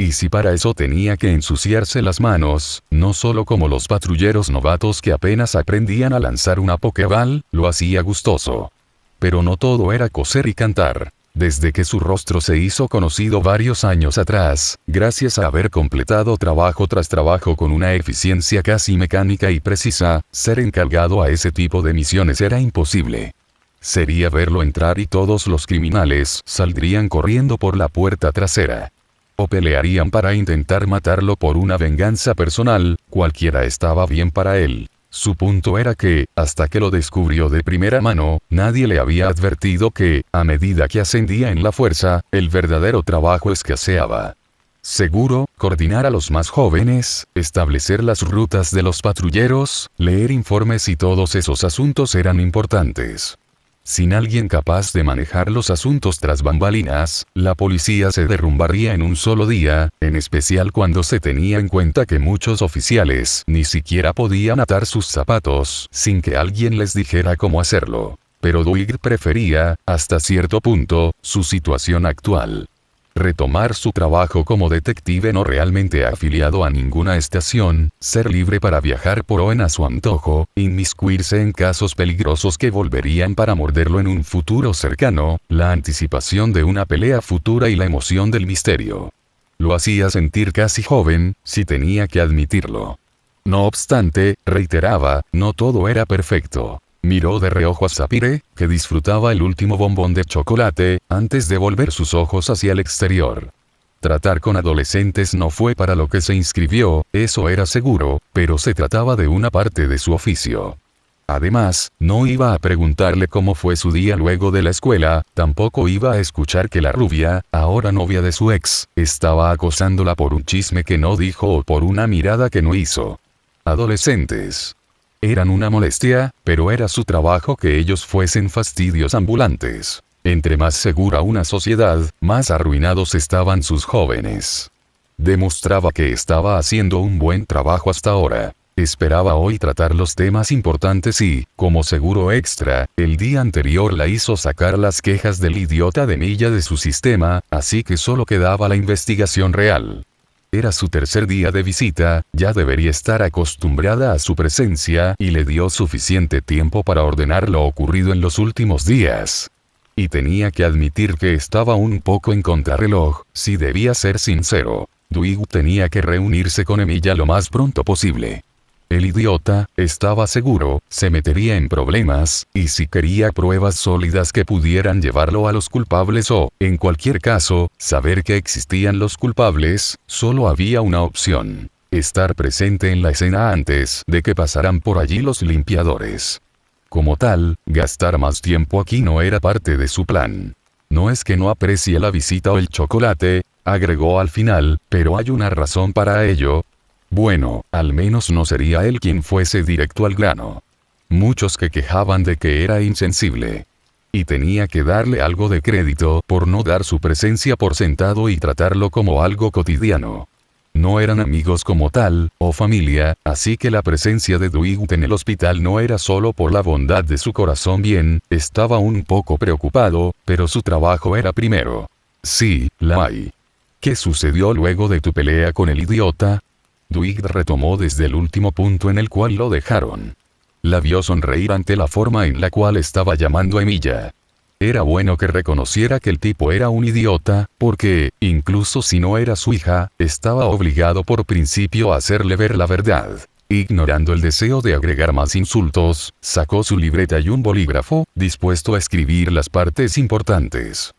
Y si para eso tenía que ensuciarse las manos, no solo como los patrulleros novatos que apenas aprendían a lanzar una pokeball, lo hacía gustoso. Pero no todo era coser y cantar. Desde que su rostro se hizo conocido varios años atrás, gracias a haber completado trabajo tras trabajo con una eficiencia casi mecánica y precisa, ser encargado a ese tipo de misiones era imposible. Sería verlo entrar y todos los criminales saldrían corriendo por la puerta trasera. O pelearían para intentar matarlo por una venganza personal, cualquiera estaba bien para él. Su punto era que, hasta que lo descubrió de primera mano, nadie le había advertido que, a medida que ascendía en la fuerza, el verdadero trabajo escaseaba. Seguro, coordinar a los más jóvenes, establecer las rutas de los patrulleros, leer informes y todos esos asuntos eran importantes. Sin alguien capaz de manejar los asuntos tras bambalinas, la policía se derrumbaría en un solo día, en especial cuando se tenía en cuenta que muchos oficiales ni siquiera podían atar sus zapatos sin que alguien les dijera cómo hacerlo. Pero Dwight prefería, hasta cierto punto, su situación actual. Retomar su trabajo como detective no realmente afiliado a ninguna estación, ser libre para viajar por Oen a su antojo, inmiscuirse en casos peligrosos que volverían para morderlo en un futuro cercano, la anticipación de una pelea futura y la emoción del misterio. Lo hacía sentir casi joven, si tenía que admitirlo. No obstante, reiteraba, no todo era perfecto. Miró de reojo a Sapphire, que disfrutaba el último bombón de chocolate, antes de volver sus ojos hacia el exterior. Tratar con adolescentes no fue para lo que se inscribió, eso era seguro, pero se trataba de una parte de su oficio. Además, no iba a preguntarle cómo fue su día luego de la escuela, tampoco iba a escuchar que la rubia, ahora novia de su ex, estaba acosándola por un chisme que no dijo o por una mirada que no hizo. Adolescentes. Eran una molestia, pero era su trabajo que ellos fuesen fastidios ambulantes. Entre más segura una sociedad, más arruinados estaban sus jóvenes. Demostraba que estaba haciendo un buen trabajo hasta ahora. Esperaba hoy tratar los temas importantes y, como seguro extra, el día anterior la hizo sacar las quejas del idiota de Milla de su sistema, así que solo quedaba la investigación real. Era su tercer día de visita, ya debería estar acostumbrada a su presencia y le dio suficiente tiempo para ordenar lo ocurrido en los últimos días. Y tenía que admitir que estaba un poco en contrarreloj, si debía ser sincero. Dwight tenía que reunirse con Emilia lo más pronto posible. El idiota, estaba seguro, se metería en problemas, y si quería pruebas sólidas que pudieran llevarlo a los culpables o, en cualquier caso, saber que existían los culpables, solo había una opción: estar presente en la escena antes de que pasaran por allí los limpiadores. Como tal, gastar más tiempo aquí no era parte de su plan. No es que no aprecie la visita o el chocolate, agregó al final, pero hay una razón para ello. Bueno, al menos no sería él quien fuese directo al grano. Muchos que quejaban de que era insensible. Y tenía que darle algo de crédito por no dar su presencia por sentado y tratarlo como algo cotidiano. No eran amigos como tal, o familia, así que la presencia de Dwight en el hospital no era solo por la bondad de su corazón. Bien, estaba un poco preocupado, pero su trabajo era primero. Sí, la hay. ¿Qué sucedió luego de tu pelea con el idiota? Dwight retomó desde el último punto en el cual lo dejaron. La vio sonreír ante la forma en la cual estaba llamando a Emilia. Era bueno que reconociera que el tipo era un idiota, porque, incluso si no era su hija, estaba obligado por principio a hacerle ver la verdad. Ignorando el deseo de agregar más insultos, sacó su libreta y un bolígrafo, dispuesto a escribir las partes importantes.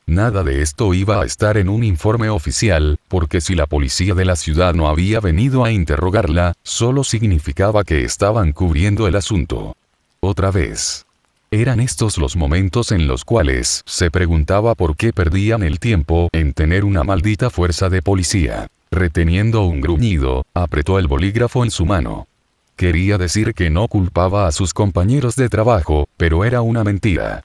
Nada de esto iba a estar en un informe oficial, porque si la policía de la ciudad no había venido a interrogarla, solo significaba que estaban cubriendo el asunto. Otra vez. Eran estos los momentos en los cuales se preguntaba por qué perdían el tiempo en tener una maldita fuerza de policía. Reteniendo un gruñido, apretó el bolígrafo en su mano. Quería decir que no culpaba a sus compañeros de trabajo, pero era una mentira.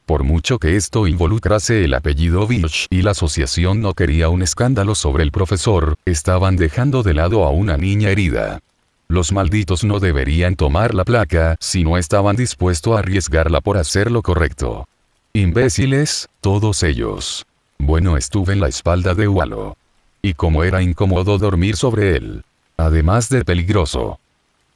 Por mucho que esto involucrase el apellido Vilch y la asociación no quería un escándalo sobre el profesor, estaban dejando de lado a una niña herida. Los malditos no deberían tomar la placa si no estaban dispuestos a arriesgarla por hacer lo correcto. Imbéciles, todos ellos. Bueno, estuve en la espalda de Wallo. y como era incómodo dormir sobre él, además de peligroso.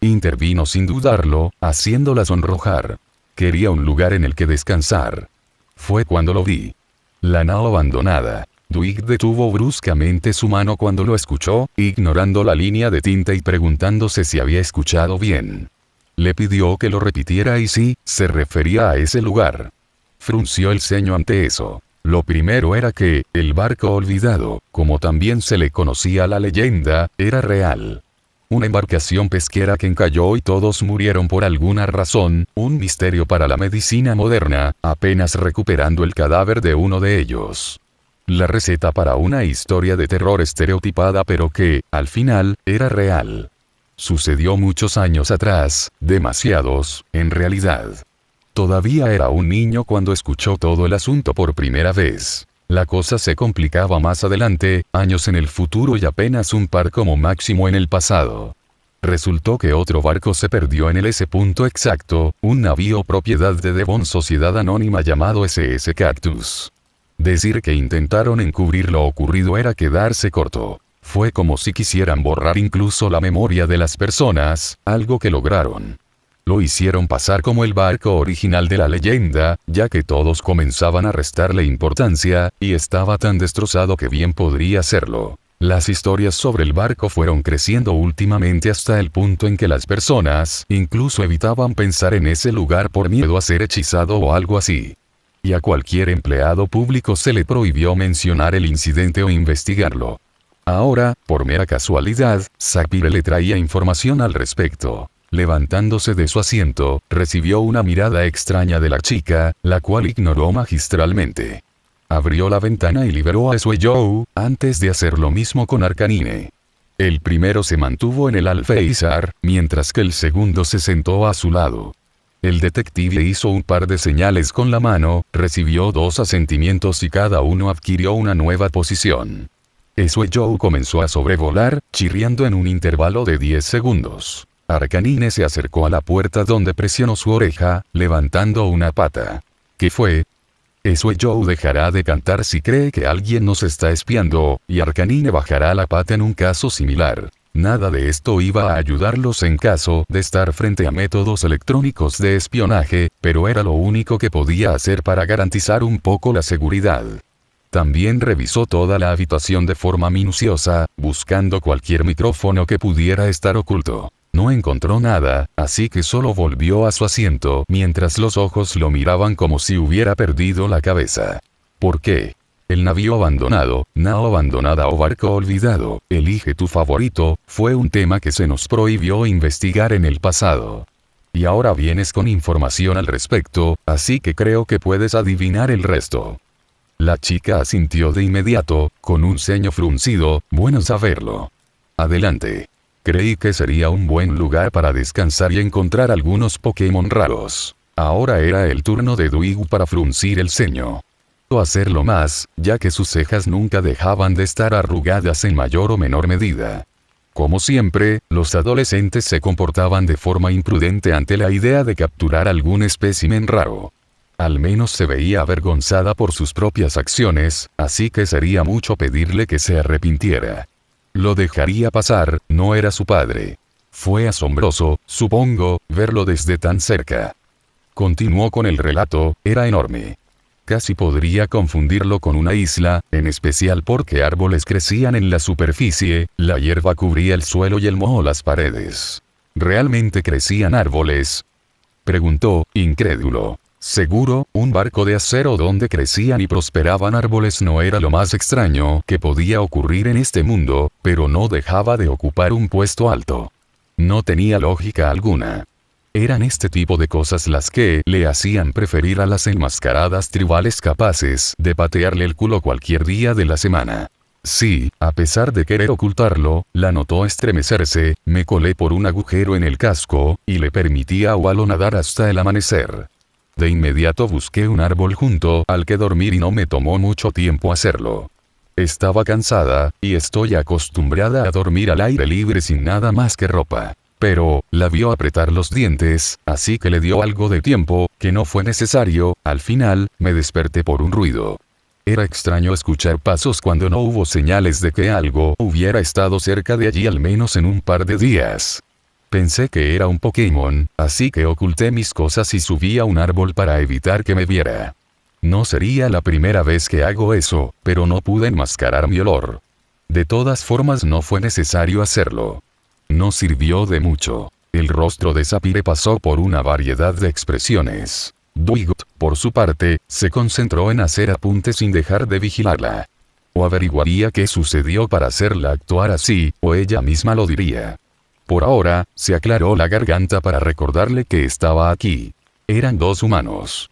Intervino sin dudarlo, haciéndola sonrojar. Quería un lugar en el que descansar. Fue cuando lo vi. La nao abandonada. Dwight detuvo bruscamente su mano cuando lo escuchó, ignorando la línea de tinta y preguntándose si había escuchado bien. Le pidió que lo repitiera y sí, se refería a ese lugar. Frunció el ceño ante eso. Lo primero era que, el barco olvidado, como también se le conocía la leyenda, era real. Una embarcación pesquera que encalló y todos murieron por alguna razón, un misterio para la medicina moderna, apenas recuperando el cadáver de uno de ellos. La receta para una historia de terror estereotipada pero que, al final, era real. Sucedió muchos años atrás, demasiados, en realidad. Todavía era un niño cuando escuchó todo el asunto por primera vez. La cosa se complicaba más adelante, años en el futuro y apenas un par como máximo en el pasado. Resultó que otro barco se perdió en el S. exacto, un navío propiedad de Devon Sociedad Anónima llamado SS Cactus. Decir que intentaron encubrir lo ocurrido era quedarse corto. Fue como si quisieran borrar incluso la memoria de las personas, algo que lograron. Lo hicieron pasar como el barco original de la leyenda, ya que todos comenzaban a restarle importancia, y estaba tan destrozado que bien podría serlo. Las historias sobre el barco fueron creciendo últimamente hasta el punto en que las personas, incluso evitaban pensar en ese lugar por miedo a ser hechizado o algo así. Y a cualquier empleado público se le prohibió mencionar el incidente o investigarlo. Ahora, por mera casualidad, Sapphire le traía información al respecto. Levantándose de su asiento, recibió una mirada extraña de la chica, la cual ignoró magistralmente. Abrió la ventana y liberó a Sueyou, antes de hacer lo mismo con Arcanine. El primero se mantuvo en el alféizar, mientras que el segundo se sentó a su lado. El detective hizo un par de señales con la mano, recibió 2 asentimientos y cada uno adquirió una nueva posición. Sueyou comenzó a sobrevolar, chirriando en un intervalo de 10 segundos. Arcanine se acercó a la puerta donde presionó su oreja, levantando una pata. ¿Qué fue? Sueyou dejará de cantar si cree que alguien nos está espiando, y Arcanine bajará la pata en un caso similar. Nada de esto iba a ayudarlos en caso de estar frente a métodos electrónicos de espionaje, pero era lo único que podía hacer para garantizar un poco la seguridad. También revisó toda la habitación de forma minuciosa, buscando cualquier micrófono que pudiera estar oculto. No encontró nada, así que solo volvió a su asiento mientras los ojos lo miraban como si hubiera perdido la cabeza. ¿Por qué? El navío abandonado, nao abandonada o barco olvidado, elige tu favorito, fue un tema que se nos prohibió investigar en el pasado. Y ahora vienes con información al respecto, así que creo que puedes adivinar el resto. La chica asintió de inmediato, con un ceño fruncido, bueno saberlo. Adelante. Creí que sería un buen lugar para descansar y encontrar algunos Pokémon raros. Ahora era el turno de Dwight para fruncir el ceño. O hacerlo más, ya que sus cejas nunca dejaban de estar arrugadas en mayor o menor medida. Como siempre, los adolescentes se comportaban de forma imprudente ante la idea de capturar algún espécimen raro. Al menos se veía avergonzada por sus propias acciones, así que sería mucho pedirle que se arrepintiera. Lo dejaría pasar, no era su padre. Fue asombroso, supongo, verlo desde tan cerca. Continuó con el relato, era enorme. Casi podría confundirlo con una isla, en especial porque árboles crecían en la superficie, la hierba cubría el suelo y el moho las paredes. ¿Realmente crecían árboles? Preguntó, incrédulo. Seguro, un barco de acero donde crecían y prosperaban árboles no era lo más extraño que podía ocurrir en este mundo, pero no dejaba de ocupar un puesto alto. No tenía lógica alguna. Eran este tipo de cosas las que le hacían preferir a las enmascaradas tribales capaces de patearle el culo cualquier día de la semana. Sí, a pesar de querer ocultarlo, la notó estremecerse, me colé por un agujero en el casco, y le permití a Wallo nadar hasta el amanecer. De inmediato busqué un árbol junto al que dormir y no me tomó mucho tiempo hacerlo. Estaba cansada, y estoy acostumbrada a dormir al aire libre sin nada más que ropa. Pero, la vio apretar los dientes, así que le dio algo de tiempo, que no fue necesario, al final, me desperté por un ruido. Era extraño escuchar pasos cuando no hubo señales de que algo hubiera estado cerca de allí al menos en un par de días. Pensé que era un Pokémon, así que oculté mis cosas y subí a un árbol para evitar que me viera. No sería la primera vez que hago eso, pero no pude enmascarar mi olor. De todas formas no fue necesario hacerlo. No sirvió de mucho. El rostro de Sapphire pasó por una variedad de expresiones. Dwight, por su parte, se concentró en hacer apuntes sin dejar de vigilarla. O averiguaría qué sucedió para hacerla actuar así, o ella misma lo diría. Por ahora, se aclaró la garganta para recordarle que estaba aquí. Eran dos humanos.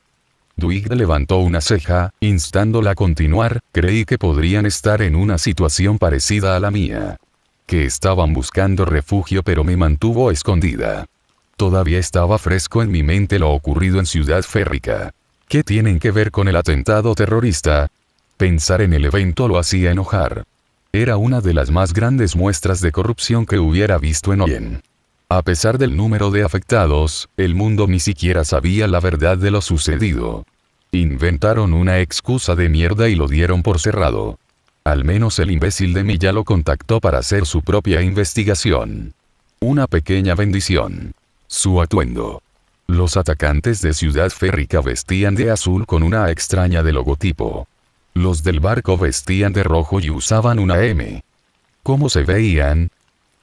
Dwight levantó una ceja, instándola a continuar. Creí que podrían estar en una situación parecida a la mía. Que estaban buscando refugio, pero me mantuvo escondida. Todavía estaba fresco en mi mente lo ocurrido en Ciudad Férrica. ¿Qué tienen que ver con el atentado terrorista? Pensar en el evento lo hacía enojar. Era una de las más grandes muestras de corrupción que hubiera visto en Oyen. A pesar del número de afectados, el mundo ni siquiera sabía la verdad de lo sucedido. Inventaron una excusa de mierda y lo dieron por cerrado. Al menos el imbécil de Milla lo contactó para hacer su propia investigación. Una pequeña bendición. Su atuendo. Los atacantes de Ciudad Férrica vestían de azul con una A extraña de logotipo. Los del barco vestían de rojo y usaban una M. ¿Cómo se veían?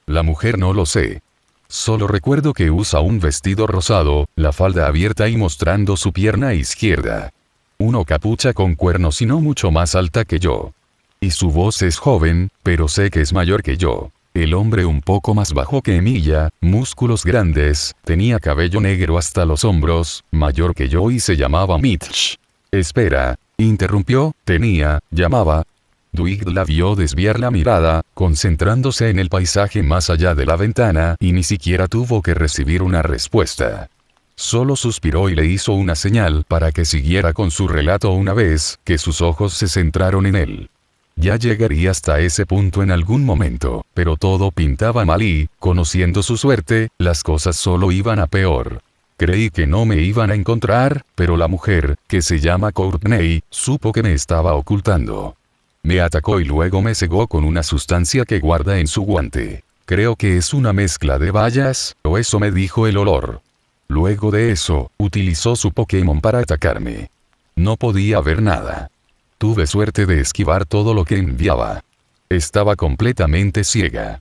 La mujer no lo sé. Solo recuerdo que usa un vestido rosado, la falda abierta y mostrando su pierna izquierda. Una capucha con cuernos y no mucho más alta que yo. Y su voz es joven, pero sé que es mayor que yo. El hombre un poco más bajo que Emilia, músculos grandes, tenía cabello negro hasta los hombros, mayor que yo y se llamaba Mitch. Espera, interrumpió, llamaba. Dwight la vio desviar la mirada, concentrándose en el paisaje más allá de la ventana, y ni siquiera tuvo que recibir una respuesta. Solo suspiró y le hizo una señal para que siguiera con su relato una vez que sus ojos se centraron en él. Ya llegaría hasta ese punto en algún momento, pero todo pintaba mal y, conociendo su suerte, las cosas solo iban a peor. Creí que no me iban a encontrar, pero la mujer, que se llama Courtney, supo que me estaba ocultando. Me atacó y luego me cegó con una sustancia que guarda en su guante. Creo que es una mezcla de bayas, o eso me dijo el olor. Luego de eso, utilizó su Pokémon para atacarme. No podía ver nada. Tuve suerte de esquivar todo lo que enviaba. Estaba completamente ciega.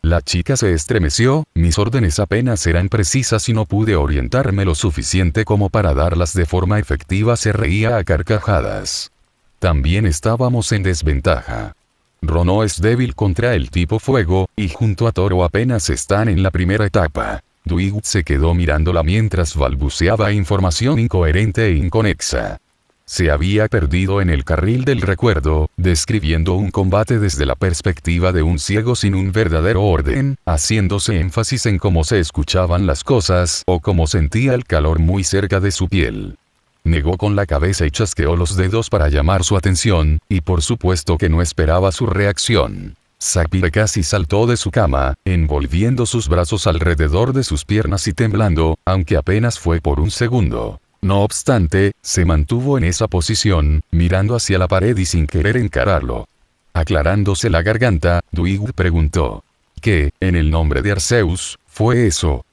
La chica se estremeció, mis órdenes apenas eran precisas y no pude orientarme lo suficiente como para darlas de forma efectiva. Se reía a carcajadas. También estábamos en desventaja. Rono es débil contra el tipo fuego, y junto a Toro apenas están en la primera etapa. Dwight se quedó mirándola mientras balbuceaba información incoherente e inconexa. Se había perdido en el carril del recuerdo, describiendo un combate desde la perspectiva de un ciego sin un verdadero orden, haciéndose énfasis en cómo se escuchaban las cosas o cómo sentía el calor muy cerca de su piel. Negó con la cabeza y chasqueó los dedos para llamar su atención, y por supuesto que no esperaba su reacción. Sapphire casi saltó de su cama, envolviendo sus brazos alrededor de sus piernas y temblando, aunque apenas fue por un segundo. No obstante, se mantuvo en esa posición, mirando hacia la pared y sin querer encararlo. Aclarándose la garganta, Dwight preguntó: ¿qué, en el nombre de Arceus, fue eso?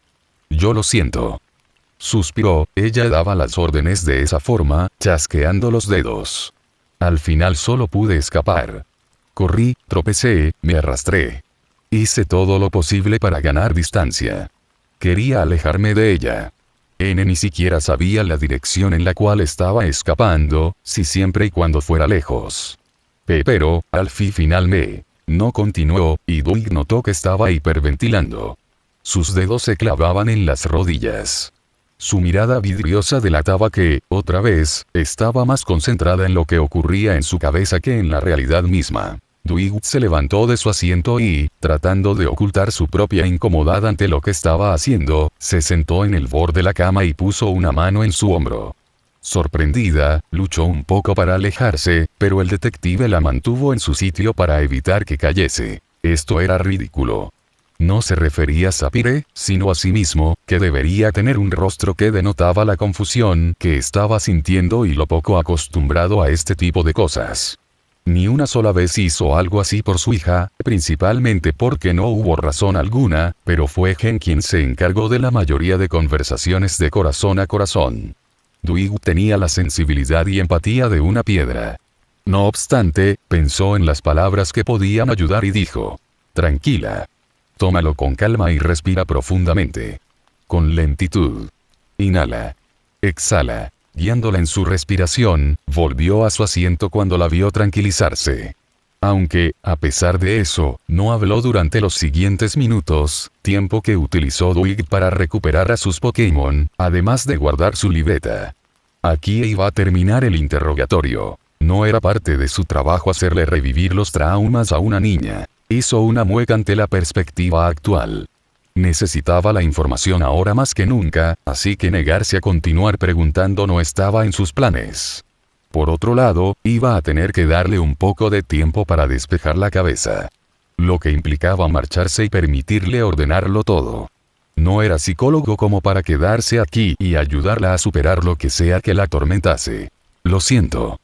Yo lo siento. Suspiró, ella daba las órdenes de esa forma, chasqueando los dedos. Al final solo pude escapar. Corrí, tropecé, me arrastré. Hice todo lo posible para ganar distancia. Quería alejarme de ella. N ni siquiera sabía la dirección en la cual estaba escapando, si siempre y cuando fuera lejos. Pero, al final no continuó, y Dwight notó que estaba hiperventilando. Sus dedos se clavaban en las rodillas. Su mirada vidriosa delataba que, otra vez, estaba más concentrada en lo que ocurría en su cabeza que en la realidad misma. Dwight se levantó de su asiento y, tratando de ocultar su propia incomodidad ante lo que estaba haciendo, se sentó en el borde de la cama y puso una mano en su hombro. Sorprendida, luchó un poco para alejarse, pero el detective la mantuvo en su sitio para evitar que cayese. Esto era ridículo. No se refería a Sapphire, sino a sí mismo, que debería tener un rostro que denotaba la confusión que estaba sintiendo y lo poco acostumbrado a este tipo de cosas. Ni una sola vez hizo algo así por su hija, principalmente porque no hubo razón alguna, pero fue Gen quien se encargó de la mayoría de conversaciones de corazón a corazón. Dwight tenía la sensibilidad y empatía de una piedra. No obstante, pensó en las palabras que podían ayudar y dijo: tranquila. Tómalo con calma y respira profundamente. Con lentitud. Inhala. Exhala. Guiándola en su respiración, volvió a su asiento cuando la vio tranquilizarse. Aunque, a pesar de eso, no habló durante los siguientes minutos, tiempo que utilizó Dwight para recuperar a sus Pokémon, además de guardar su libreta. Aquí iba a terminar el interrogatorio. No era parte de su trabajo hacerle revivir los traumas a una niña. Hizo una mueca ante la perspectiva actual. Necesitaba la información ahora más que nunca, así que negarse a continuar preguntando no estaba en sus planes. Por otro lado, iba a tener que darle un poco de tiempo para despejar la cabeza. Lo que implicaba marcharse y permitirle ordenarlo todo. No era psicólogo como para quedarse aquí y ayudarla a superar lo que sea que la atormentase. Lo siento.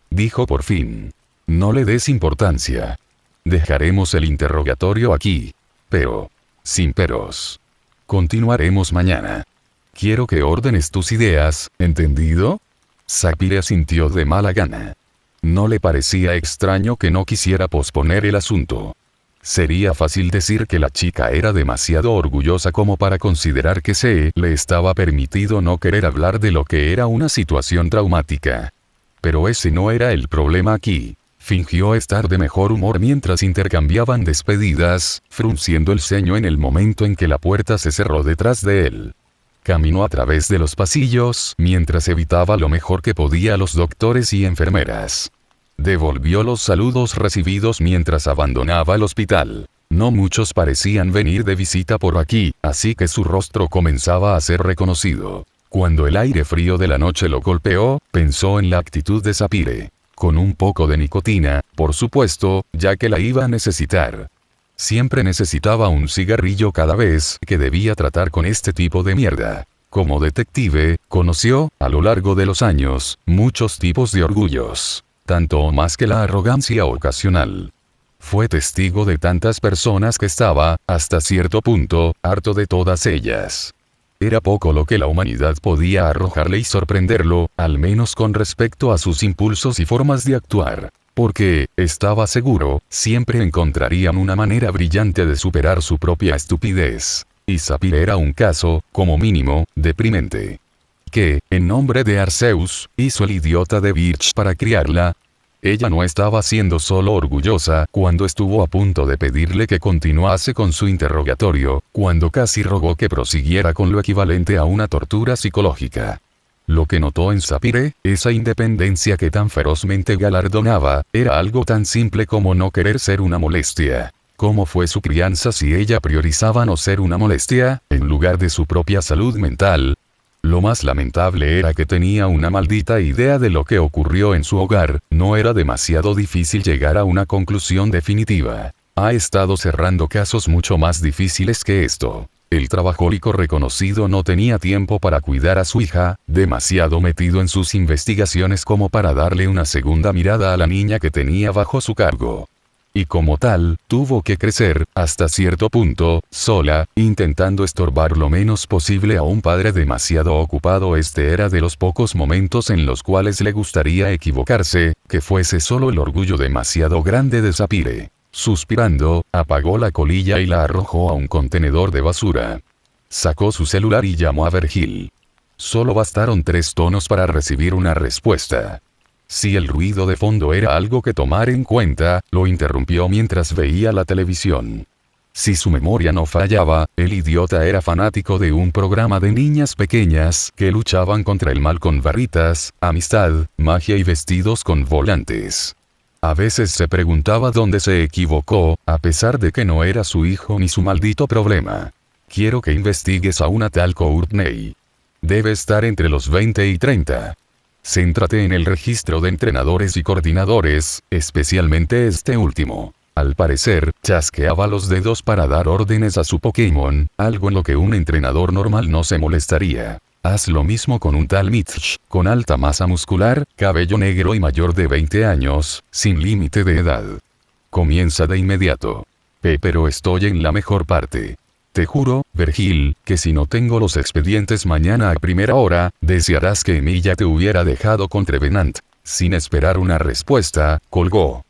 Dijo por fin. No le des importancia. Dejaremos el interrogatorio aquí. Pero. Sin peros. Continuaremos mañana. Quiero que ordenes tus ideas, ¿entendido? Sapphire asintió de mala gana. No le parecía extraño que no quisiera posponer el asunto. Sería fácil decir que la chica era demasiado orgullosa como para considerar que se le estaba permitido no querer hablar de lo que era una situación traumática. Pero ese no era el problema aquí. Fingió estar de mejor humor mientras intercambiaban despedidas, frunciendo el ceño en el momento en que la puerta se cerró detrás de él. Caminó a través de los pasillos, mientras evitaba lo mejor que podía a los doctores y enfermeras. Devolvió los saludos recibidos mientras abandonaba el hospital. No muchos parecían venir de visita por aquí, así que su rostro comenzaba a ser reconocido. Cuando el aire frío de la noche lo golpeó, pensó en la actitud de Sapphire. Con un poco de nicotina, por supuesto, ya que la iba a necesitar. Siempre necesitaba un cigarrillo cada vez que debía tratar con este tipo de mierda. Como detective, conoció, a lo largo de los años, muchos tipos de orgullos. Tanto o más que la arrogancia ocasional. Fue testigo de tantas personas que estaba, hasta cierto punto, harto de todas ellas. Era poco lo que la humanidad podía arrojarle y sorprenderlo, al menos con respecto a sus impulsos y formas de actuar. Porque, estaba seguro, siempre encontrarían una manera brillante de superar su propia estupidez. Y Sapphire era un caso, como mínimo, deprimente. ¿Qué, en nombre de Arceus, hizo el idiota de Birch para criarla? Ella no estaba siendo solo orgullosa cuando estuvo a punto de pedirle que continuase con su interrogatorio, cuando casi rogó que prosiguiera con lo equivalente a una tortura psicológica. Lo que notó en Sapphire, esa independencia que tan ferozmente galardonaba, era algo tan simple como no querer ser una molestia. ¿Cómo fue su crianza si ella priorizaba no ser una molestia, en lugar de su propia salud mental? Lo más lamentable era que tenía una maldita idea de lo que ocurrió en su hogar, no era demasiado difícil llegar a una conclusión definitiva. Ha estado cerrando casos mucho más difíciles que esto. El trabajólico reconocido no tenía tiempo para cuidar a su hija, demasiado metido en sus investigaciones como para darle una segunda mirada a la niña que tenía bajo su cargo. Y como tal, tuvo que crecer, hasta cierto punto, sola, intentando estorbar lo menos posible a un padre demasiado ocupado. Este era de los pocos momentos en los cuales le gustaría equivocarse, que fuese solo el orgullo demasiado grande de Sapphire. Suspirando, apagó la colilla y la arrojó a un contenedor de basura. Sacó su celular y llamó a Vergil. Solo bastaron 3 tonos para recibir una respuesta. Si el ruido de fondo era algo que tomar en cuenta, lo interrumpió mientras veía la televisión. Si su memoria no fallaba, el idiota era fanático de un programa de niñas pequeñas que luchaban contra el mal con barritas, amistad, magia y vestidos con volantes. A veces se preguntaba dónde se equivocó, a pesar de que no era su hijo ni su maldito problema. Quiero que investigues a una tal Courtney. Debe estar entre los 20 y 30. Céntrate en el registro de entrenadores y coordinadores, especialmente este último. Al parecer, chasqueaba los dedos para dar órdenes a su Pokémon, algo en lo que un entrenador normal no se molestaría. Haz lo mismo con un tal Mitch, con alta masa muscular, cabello negro y mayor de 20 años, sin límite de edad. Comienza de inmediato. Pero estoy en la mejor parte. Te juro, Vergil, que si no tengo los expedientes mañana a primera hora, desearás que Emilia te hubiera dejado con Trevenant. Sin esperar una respuesta, colgó.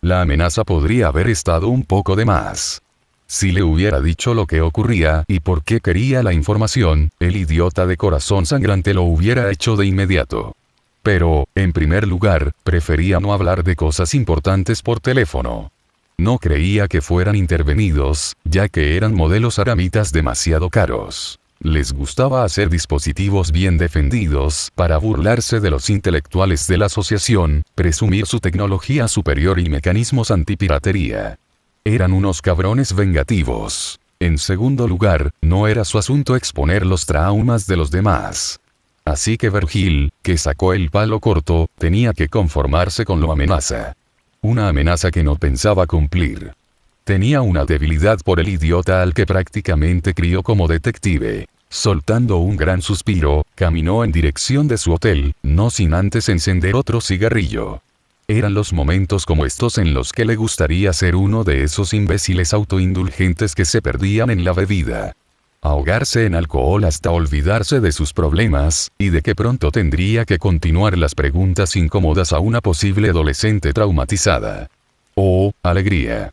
La amenaza podría haber estado un poco de más. Si le hubiera dicho lo que ocurría y por qué quería la información, el idiota de corazón sangrante lo hubiera hecho de inmediato. Pero, en primer lugar, prefería no hablar de cosas importantes por teléfono. No creía que fueran intervenidos, ya que eran modelos aramitas demasiado caros. Les gustaba hacer dispositivos bien defendidos, para burlarse de los intelectuales de la asociación, presumir su tecnología superior y mecanismos antipiratería. Eran unos cabrones vengativos. En segundo lugar, no era su asunto exponer los traumas de los demás. Así que Vergil, que sacó el palo corto, tenía que conformarse con la amenaza. Una amenaza que no pensaba cumplir. Tenía una debilidad por el idiota al que prácticamente crió como detective. Soltando un gran suspiro, caminó en dirección de su hotel, no sin antes encender otro cigarrillo. Eran los momentos como estos en los que le gustaría ser uno de esos imbéciles autoindulgentes que se perdían en la bebida. Ahogarse en alcohol hasta olvidarse de sus problemas, y de que pronto tendría que continuar las preguntas incómodas a una posible adolescente traumatizada. ¡Oh, alegría!